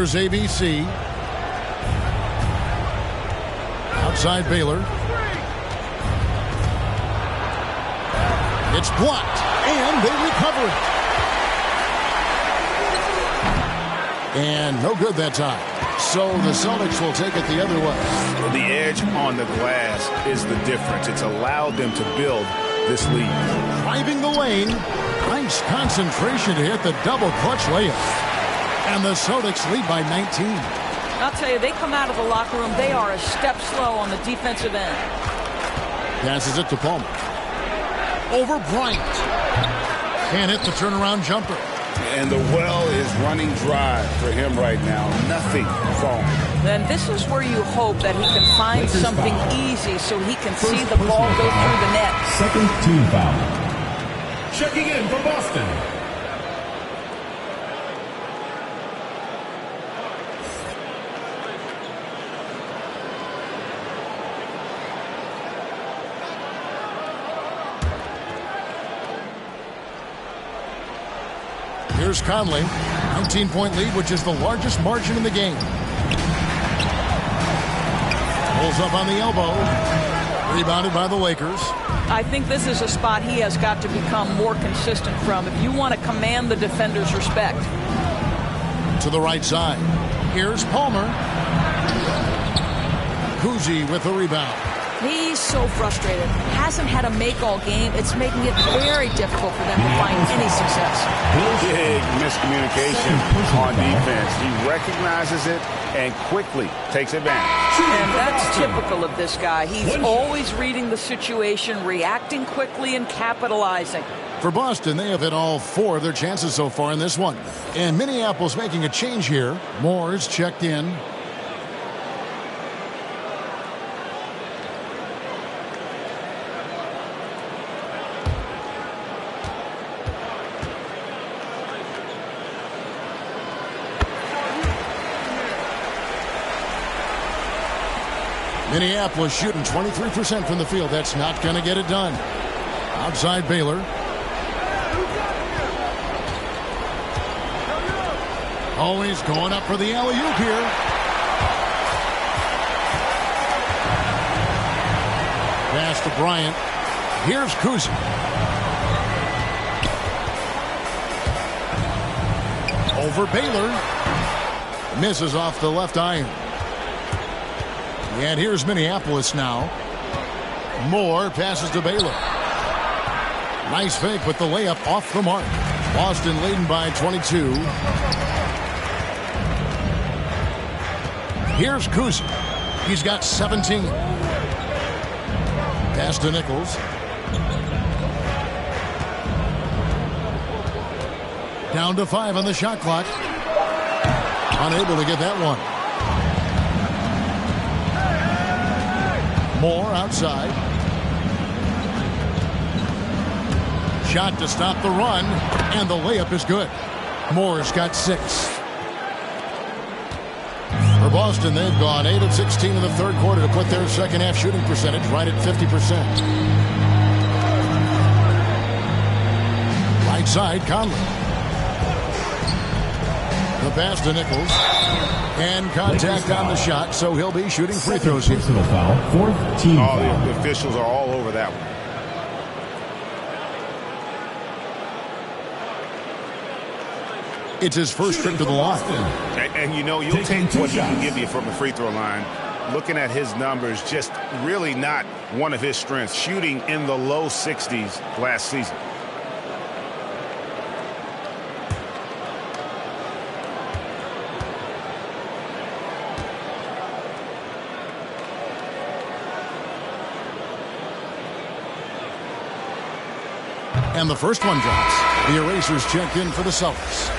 Here's ABC. Outside Baylor. It's blocked, and they recover it. And no good that time. So the Celtics will take it the other way. The edge on the glass is the difference. It's allowed them to build this lead. Driving the lane. Nice concentration to hit the double clutch layup. And the Celtics lead by 19. I'll tell you, they come out of the locker room, they are a step slow on the defensive end. Passes it to Palmer. Over Bryant. Can't hit the turnaround jumper. And the well is running dry for him right now. Nothing falling. Then this is where you hope that he can find something easy so he can see the ball go through the net. Second team foul. Checking in for Boston. Here's Conley. 19-point lead, which is the largest margin in the game. Pulls up on the elbow. Rebounded by the Lakers. I think this is a spot he has got to become more consistent from if you want to command the defender's respect. To the right side. Here's Palmer. Kuzi with the rebound. He's so frustrated. Hasn't had a make all game. It's making it very difficult for them to find any success. Big miscommunication on defense. He recognizes it and quickly takes advantage. And that's typical of this guy. He's always reading the situation, reacting quickly, and capitalizing. For Boston, they have hit all 4 of their chances so far in this one. And Minneapolis making a change here. Moore is checked in. Minneapolis shooting 23% from the field. That's not going to get it done. Outside Baylor. Always going up for the alley-oop here. Pass to Bryant. Here's Kuzi. Over Baylor. Misses off the left iron. And here's Minneapolis now. Moore passes to Baylor. Nice fake with the layup off the mark. Boston leading by 22. Here's Kuzi. He's got 17. Pass to Nichols. Down to 5 on the shot clock. Unable to get that one. Moore outside. Shot to stop the run, and the layup is good. Moore's got 6. For Boston, they've gone 8 of 16 in the third quarter to put their second half shooting percentage right at 50%. Right side, Conley. The pass to Nichols. And contact on the shot, so he'll be shooting free throws here. Personal foul, 4th team foul. The officials are all over that one. It's his first trip to the line. And you know, you'll take what he can give you from the free throw line. Looking at his numbers, just really not one of his strengths. Shooting in the low 60s last season. And the first one drops. The erasers check in for the Celtics.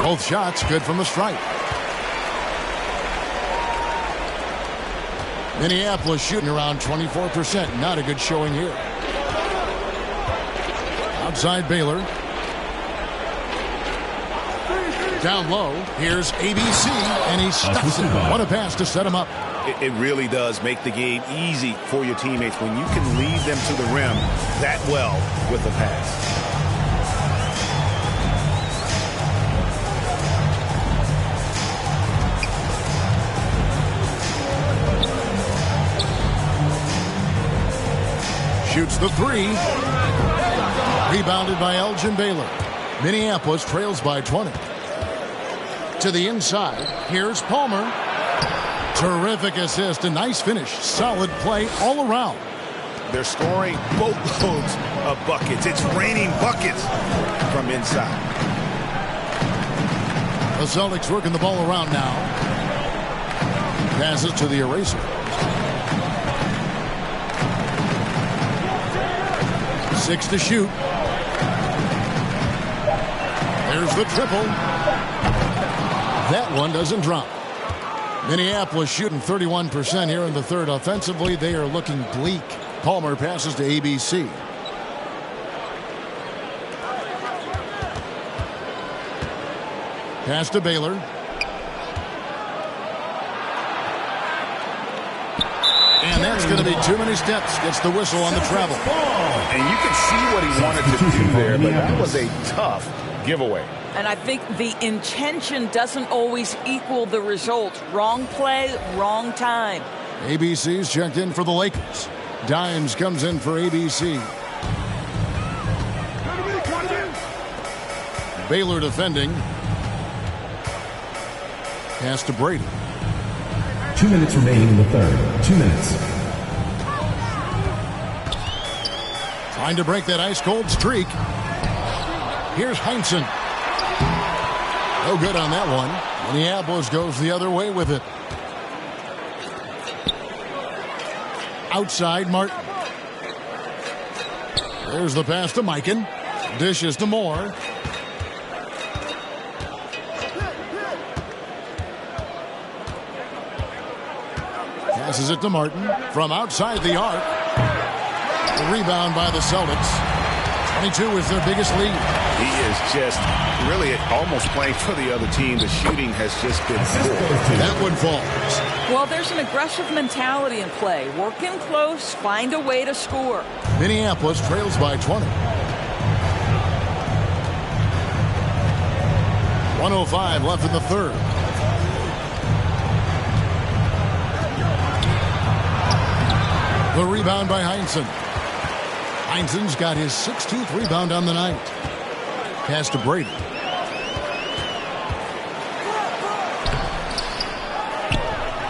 Both shots good from the stripe. Minneapolis shooting around 24%. Not a good showing here. outside Baylor. Down low, here's ABC, and he stuffs it. What a pass to set him up. It really does make the game easy for your teammates when you can lead them to the rim that well with a pass. Shoots the three. Rebounded by Elgin Baylor. Minneapolis trails by 20. To the inside, here's Palmer. Terrific assist, a nice finish. Solid play all around. They're scoring boatloads of buckets. It's raining buckets from inside. The Celtics working the ball around now. Passes to the eraser. 6 to shoot. There's the triple. That one doesn't drop. Minneapolis shooting 31% here in the third. Offensively, they are looking bleak. Palmer passes to ABC. Pass to Baylor. And that's going to be too many steps. Gets the whistle on the travel. And you can see what he wanted to do there, but that was a tough giveaway. And I think the intention doesn't always equal the result. Wrong play, wrong time. ABC's checked in for the Lakers. Dimes comes in for ABC. Baylor defending. Pass to Brady. 2 minutes remaining in the third. 2 minutes. Trying to break that ice-cold streak. Here's Heinsohn. No good on that one. Minneapolis goes the other way with it. Outside Martin. There's the pass to Mikan. Dishes to Moore. Passes it to Martin from outside the arc. The rebound by the Celtics. 22 is their biggest lead. He is just really almost playing for the other team. The shooting has just been poor. That one falls. Well, there's an aggressive mentality in play. Work in close, find a way to score. Minneapolis trails by 20. 1:05 left in the third. The rebound by Heinsohn. Heinsohn's got his 16th rebound on the night. Pass to Brady.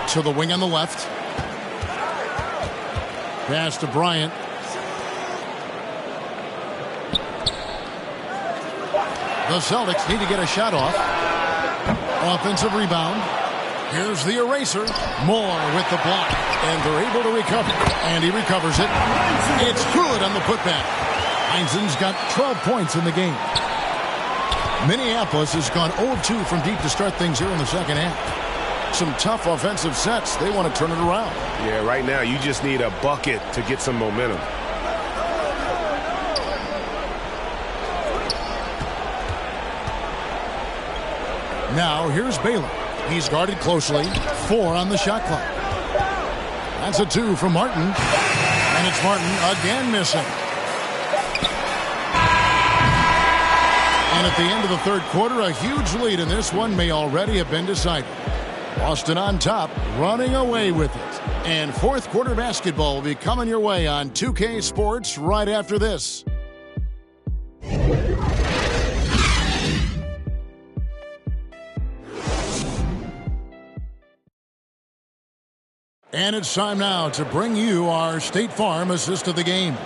To the wing on the left. Pass to Bryant. The Celtics need to get a shot off. Offensive rebound. Here's the eraser. Moore with the block. And they're able to recover. And he recovers it. It's good on the putback. Heinsohn's got 12 points in the game. Minneapolis has gone 0-2 from deep to start things here in the second half. Some tough offensive sets. They want to turn it around. Yeah, right now you just need a bucket to get some momentum. Now here's Baylor. He's guarded closely. 4 on the shot clock. That's a 2 from Martin. And it's Martin again missing. And at the end of the third quarter, a huge lead in this one may already have been decided. Boston on top, running away with it. And fourth quarter basketball will be coming your way on 2K Sports right after this. And it's time now to bring you our State Farm assist of the game.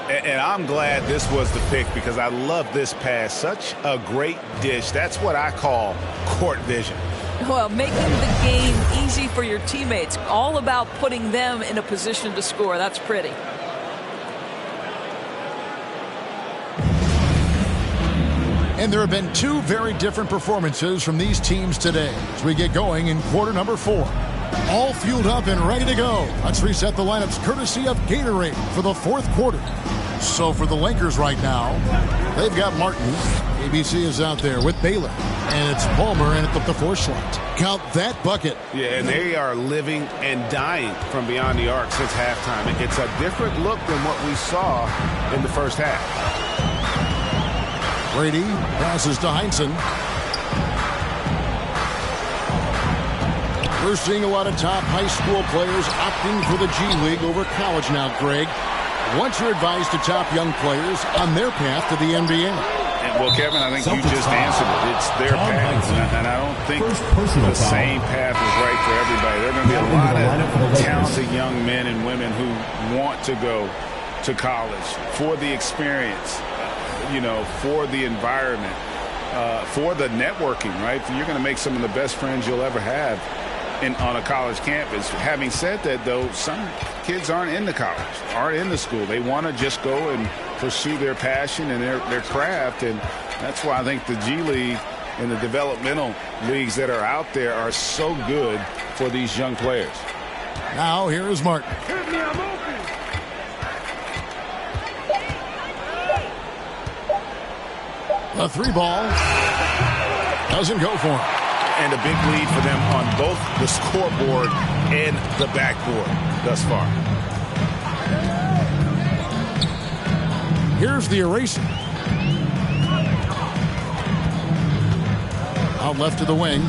And I'm glad this was the pick because I love this pass. Such a great dish. That's what I call court vision. Well, making the game easy for your teammates. All about putting them in a position to score. That's pretty. And there have been 2 very different performances from these teams today as we get going in quarter number 4. All fueled up and ready to go. Let's reset the lineups courtesy of Gatorade for the fourth quarter. So for the Lakers right now, they've got Martin. ABC is out there with Baylor. And it's Palmer in at the 4 slot. Count that bucket. Yeah, and they are living and dying from beyond the arc since halftime. It's a different look than what we saw in the first half. Brady passes to Heinsohn. We're seeing a lot of top high school players opting for the G League over college now, Greg. What's your advice to top young players on their path to the NBA? Well, Kevin, I think you just answered it. It's their path, and I don't think the same path is right for everybody. There are going to be a lot of talented young men and women who want to go to college for the experience, for the environment, for the networking, right? You're going to make some of the best friends you'll ever have on a college campus. Having said that, though, some kids aren't in the college, aren't in the school. They want to just go and pursue their passion and their craft, and that's why I think the G League and the developmental leagues that are out there are so good for these young players. Now here is Martin. The 3 ball doesn't go for him. And a big lead for them on both the scoreboard and the backboard thus far. Here's the eraser. Out left to the wing.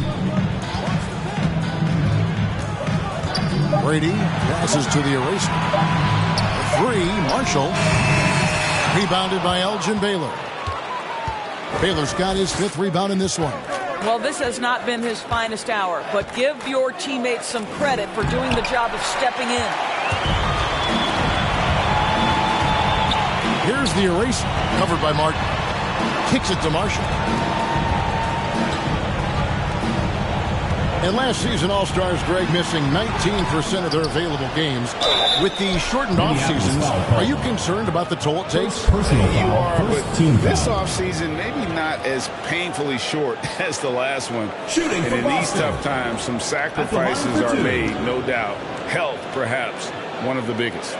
Brady passes to the eraser. 3, Marshall. Rebounded by Elgin Baylor. Baylor's got his 5th rebound in this one. Well, this has not been his finest hour, but give your teammates some credit for doing the job of stepping in. Here's the eraser, covered by Martin. Kicks it to Marshall. And last season, All-Stars, Greg, missing 19% of their available games. With the shortened off-seasons, are you concerned about the toll it takes? You are, but this off-season, maybe not as painfully short as the last one. And in these tough times, some sacrifices are made, no doubt. Health, perhaps, one of the biggest.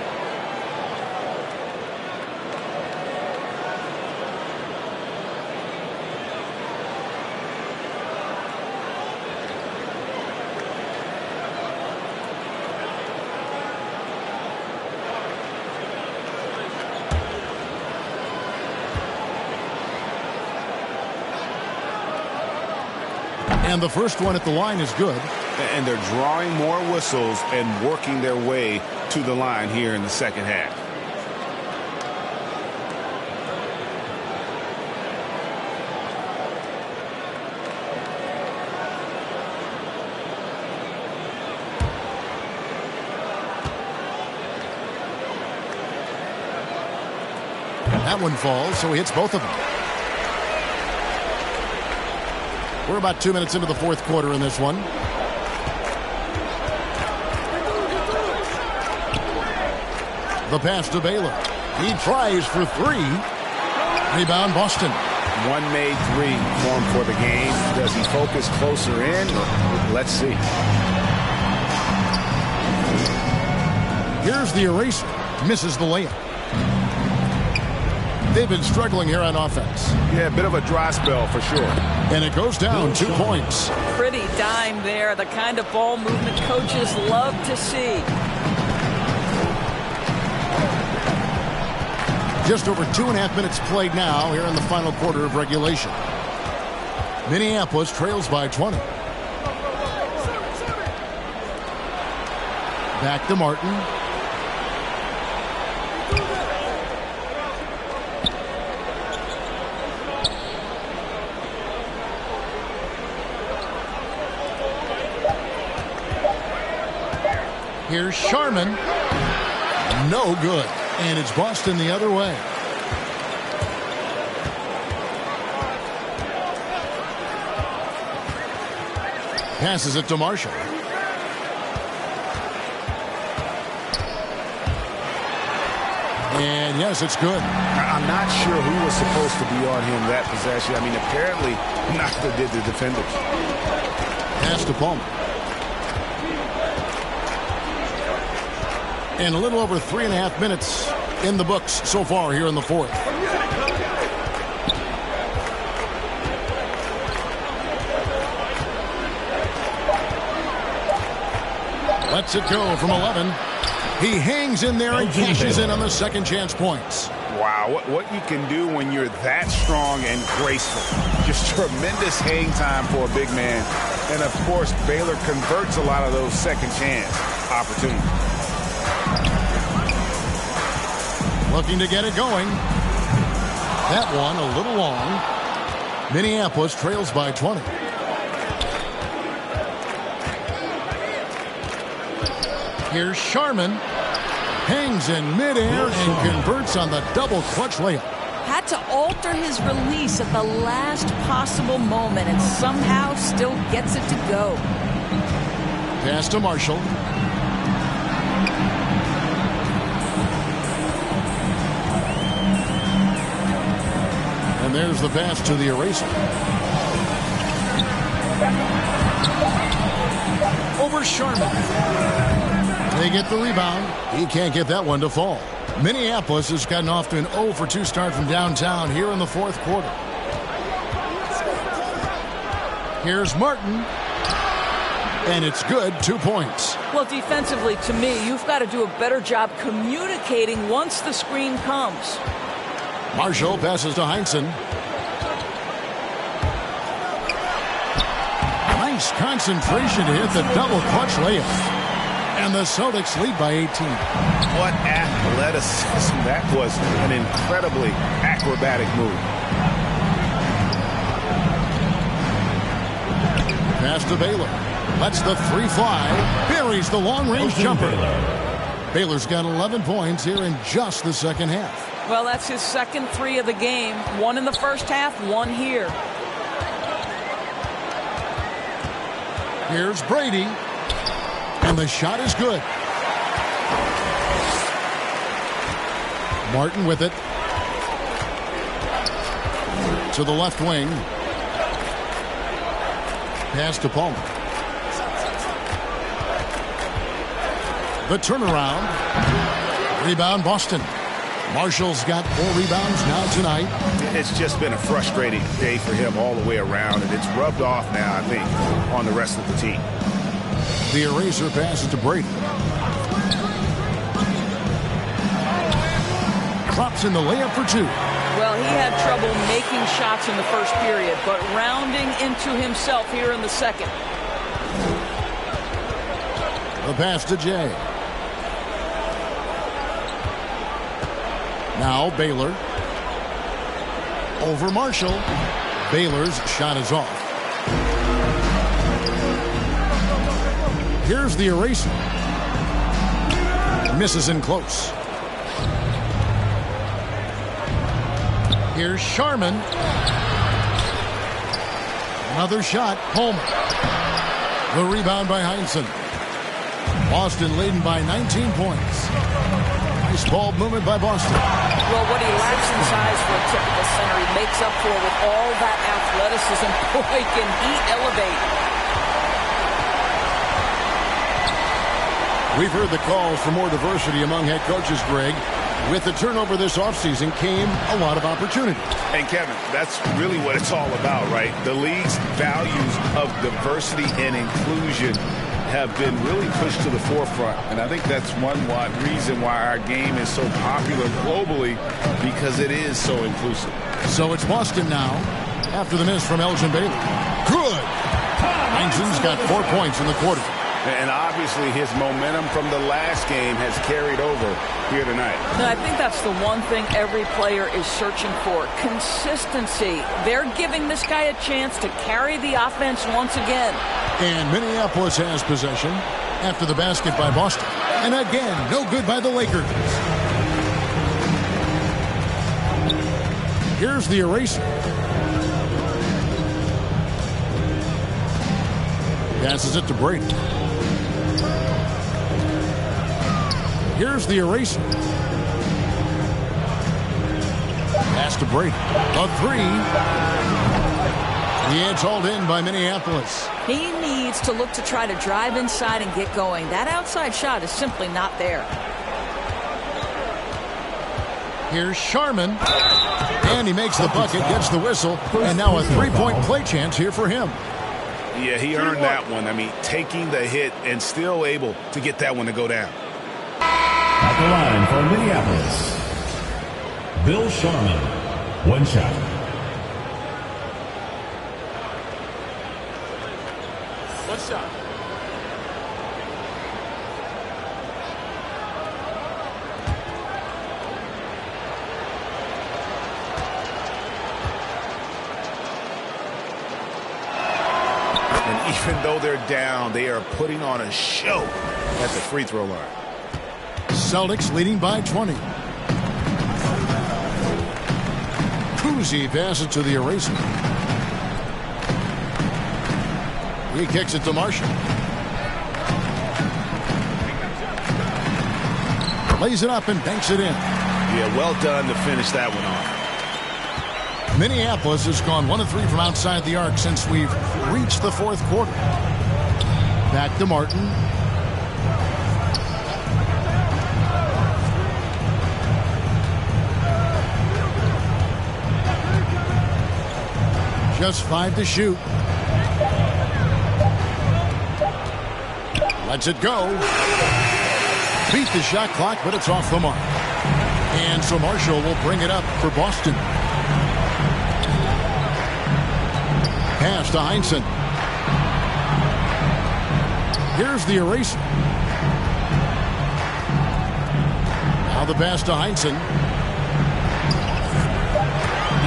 And the first one at the line is good. And they're drawing more whistles and working their way to the line here in the second half. That one falls, so he hits both of them. We're about 2 minutes into the 4th quarter in this one. The pass to Baylor. He tries for 3. Rebound, Boston. One made 3 for him for the game. Does he focus closer in? Let's see. Here's the eraser. Misses the layup. They've been struggling here on offense. Yeah, a bit of a dry spell for sure. And it goes down 2 points. Pretty dime there. The kind of ball movement coaches love to see. Just over 2.5 minutes played now here in the final quarter of regulation. Minneapolis trails by 20. Back to Martin. Here's Sharman. No good. And it's Boston the other way. Passes it to Marshall. And yes, it's good. I'm not sure who was supposed to be on him that possession. I mean, apparently neither did the defenders. Pass to Palmer. And a little over 3.5 minutes in the books so far here in the fourth. Lets it go from 11. He hangs in there and cashes in on the second chance points. Wow, what you can do when you're that strong and graceful. Just tremendous hang time for a big man. And, of course, Baylor converts a lot of those second chance opportunities. Looking to get it going. That one a little long. Minneapolis trails by 20. Here's Sharman. Hangs in midair and converts on the double clutch layup. Had to alter his release at the last possible moment and somehow still gets it to go. Pass to Marshall. And there's the pass to the eraser. Over Sharman. They get the rebound. He can't get that one to fall. Minneapolis has gotten off to an 0 for 2 start from downtown here in the fourth quarter. Here's Martin. And it's good, 2 points. Well, defensively, to me, you've got to do a better job communicating once the screen comes. Marshall passes to Heinsohn. Nice concentration to hit the double clutch layup. And the Celtics lead by 18. What athleticism. That was an incredibly acrobatic move. Pass to Baylor. Lets the three fly. Buries the long-range jumper. Baylor's got 11 points here in just the second half. Well, that's his second three of the game. One in the first half, one here. Here's Brady. And the shot is good. Martin with it. To the left wing. Pass to Palmer. The turnaround. Rebound Boston. Marshall's got 4 rebounds now tonight. It's just been a frustrating day for him all the way around, and it's rubbed off now, I think, on the rest of the team. The eraser passes to Brady. Drops in the layup for 2. Well, he had trouble making shots in the first period, but rounding into himself here in the second. The pass to Jay. Now Baylor. Over Marshall. Baylor's shot is off. Here's the eraser. Misses in close. Here's Sharman. Another shot. Palmer. The rebound by Heinsohn. Boston leading by 19 points. Nice ball movement by Boston. Well, what he lacks in size for a typical center, he makes up for with all that athleticism. Boy, can he elevate. We've heard the calls for more diversity among head coaches, Greg. With the turnover this offseason came a lot of opportunity. And Kevin, that's really what it's all about, right? The league's values of diversity and inclusion have been really pushed to the forefront. And I think that's one reason why our game is so popular globally, because it is so inclusive. So it's Boston now after the miss from Elgin Baylor. Good. Heinsohn's got 4 points in the quarter. And obviously his momentum from the last game has carried over here tonight. And I think that's the one thing every player is searching for. Consistency. They're giving this guy a chance to carry the offense once again. And Minneapolis has possession after the basket by Boston. And again, no good by the Lakers. Here's the eraser. Passes it to Brady. Here's the eraser. Pass to Brady. A 3. It's hauled in by Minneapolis. He needs to look to try to drive inside and get going. That outside shot is simply not there. Here's Sharman. And he makes the bucket, gets the whistle, and now a three-point play chance here for him. Yeah, he earned that one. I mean, taking the hit and still able to get that one to go down. At the line for Minneapolis, Bill Sharman. One shot. One shot. And even though they're down, they are putting on a show at the free throw line. Celtics leading by 20. Kuzi passes to the eraser. He kicks it to Marshall. Lays it up and banks it in. Yeah, well done to finish that one off. Minneapolis has gone 1 of 3 from outside the arc since we've reached the fourth quarter. Back to Martin. Just 5 to shoot. Lets it go. Beat the shot clock, but it's off the mark. And so Marshall will bring it up for Boston. Pass to Heinsohn. Here's the eraser. Now the pass to Heinsohn.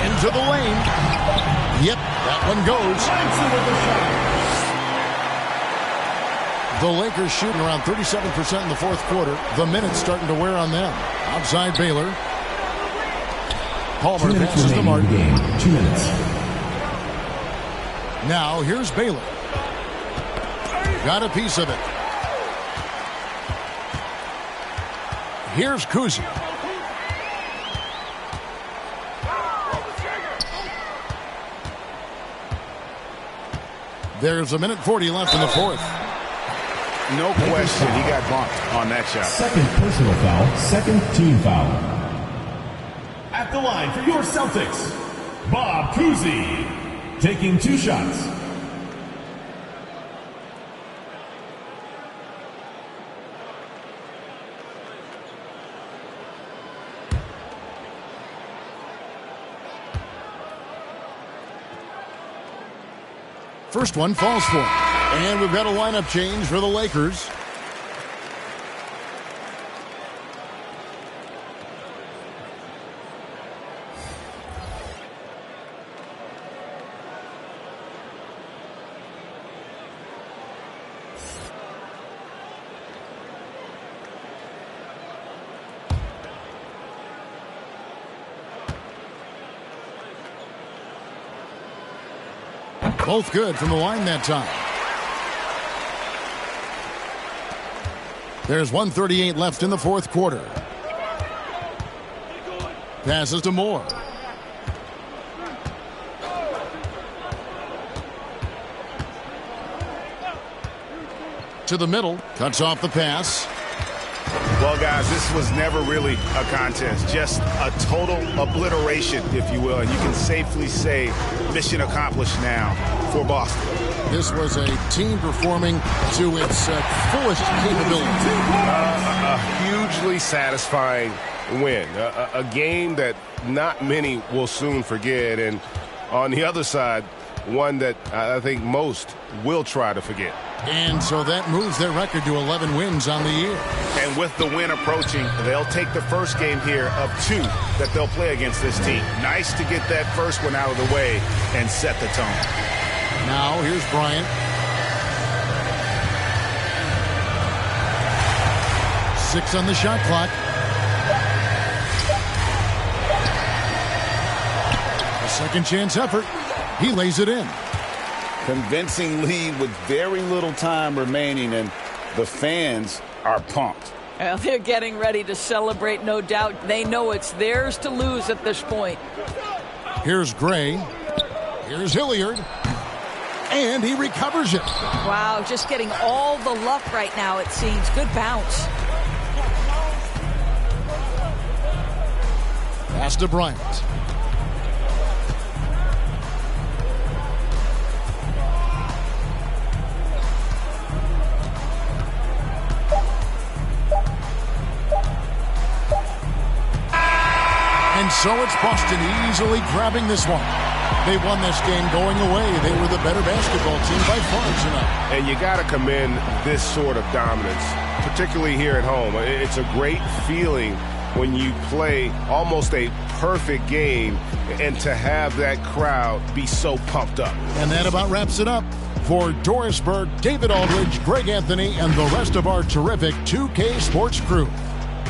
Into the lane. Yep, that one goes. The Lakers shooting around 37% in the fourth quarter. The minutes starting to wear on them. Outside Baylor. Palmer passes to Martin. 2 minutes. Now here's Baylor. Got a piece of it. Here's Kuzi. There's 1:40 left in the fourth. No question, he got bumped on that shot. Second personal foul, second team foul. At the line for your Celtics, Bob Cousy, taking 2 shots. First one falls for him. And we've got a lineup change for the Lakers. Both good from the line that time. There's 1:38 left in the fourth quarter. Passes to Moore. To the middle. Cuts off the pass. Well, guys, this was never really a contest. Just a total obliteration, if you will. And you can safely say mission accomplished now for Boston. This was a team performing to its fullest capability. A hugely satisfying win. A game that not many will soon forget. And on the other side, one that I think most will try to forget. And so that moves their record to 11 wins on the year. And with the win approaching, they'll take the first game here of 2 that they'll play against this team. Nice to get that first one out of the way and set the tone. Now here's Bryant. 6 on the shot clock. A second chance effort. He lays it in. Convincing lead with very little time remaining, and the fans are pumped. Well, they're getting ready to celebrate, no doubt. They know it's theirs to lose at this point. Here's Gray. Here's Hilliard. And he recovers it. Wow, just getting all the luck right now, it seems. Good bounce. Pass to Bryant. And so it's Boston easily grabbing this one. They won this game going away. They were the better basketball team by far tonight. And you got to commend this sort of dominance, particularly here at home. It's a great feeling when you play almost a perfect game and to have that crowd be so pumped up. And that about wraps it up. For Doris Burke, David Aldridge, Greg Anthony, and the rest of our terrific 2K Sports crew,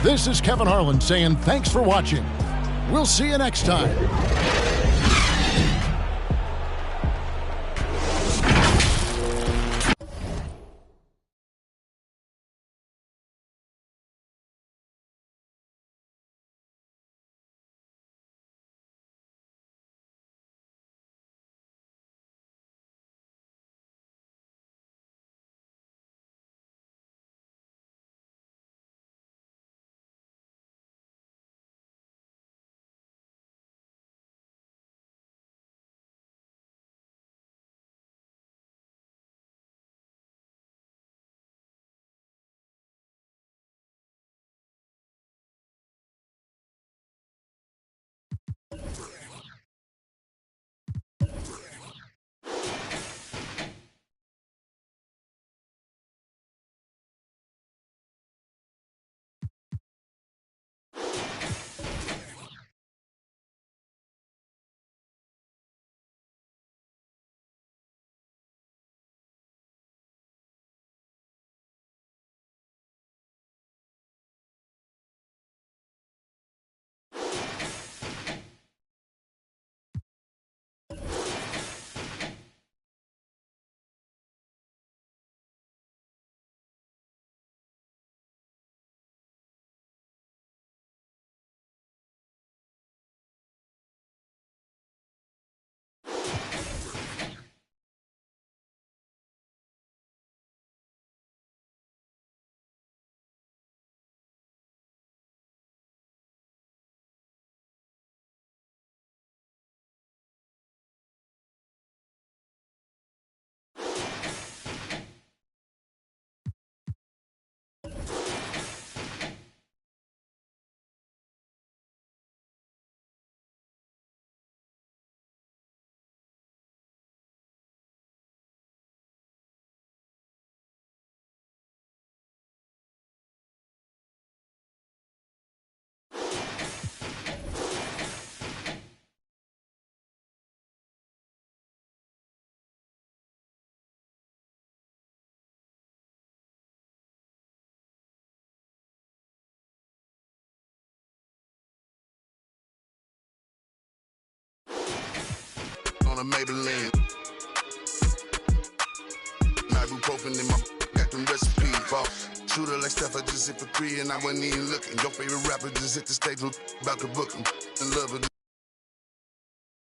this is Kevin Harlan saying thanks for watching. We'll see you next time. On a Maybelline, ibuprofen in my got them recipes. Boss. Shooter like Steph, I just hit for 3 and I wasn't even looking. Your favorite rapper just hit the stage about to book him. In love with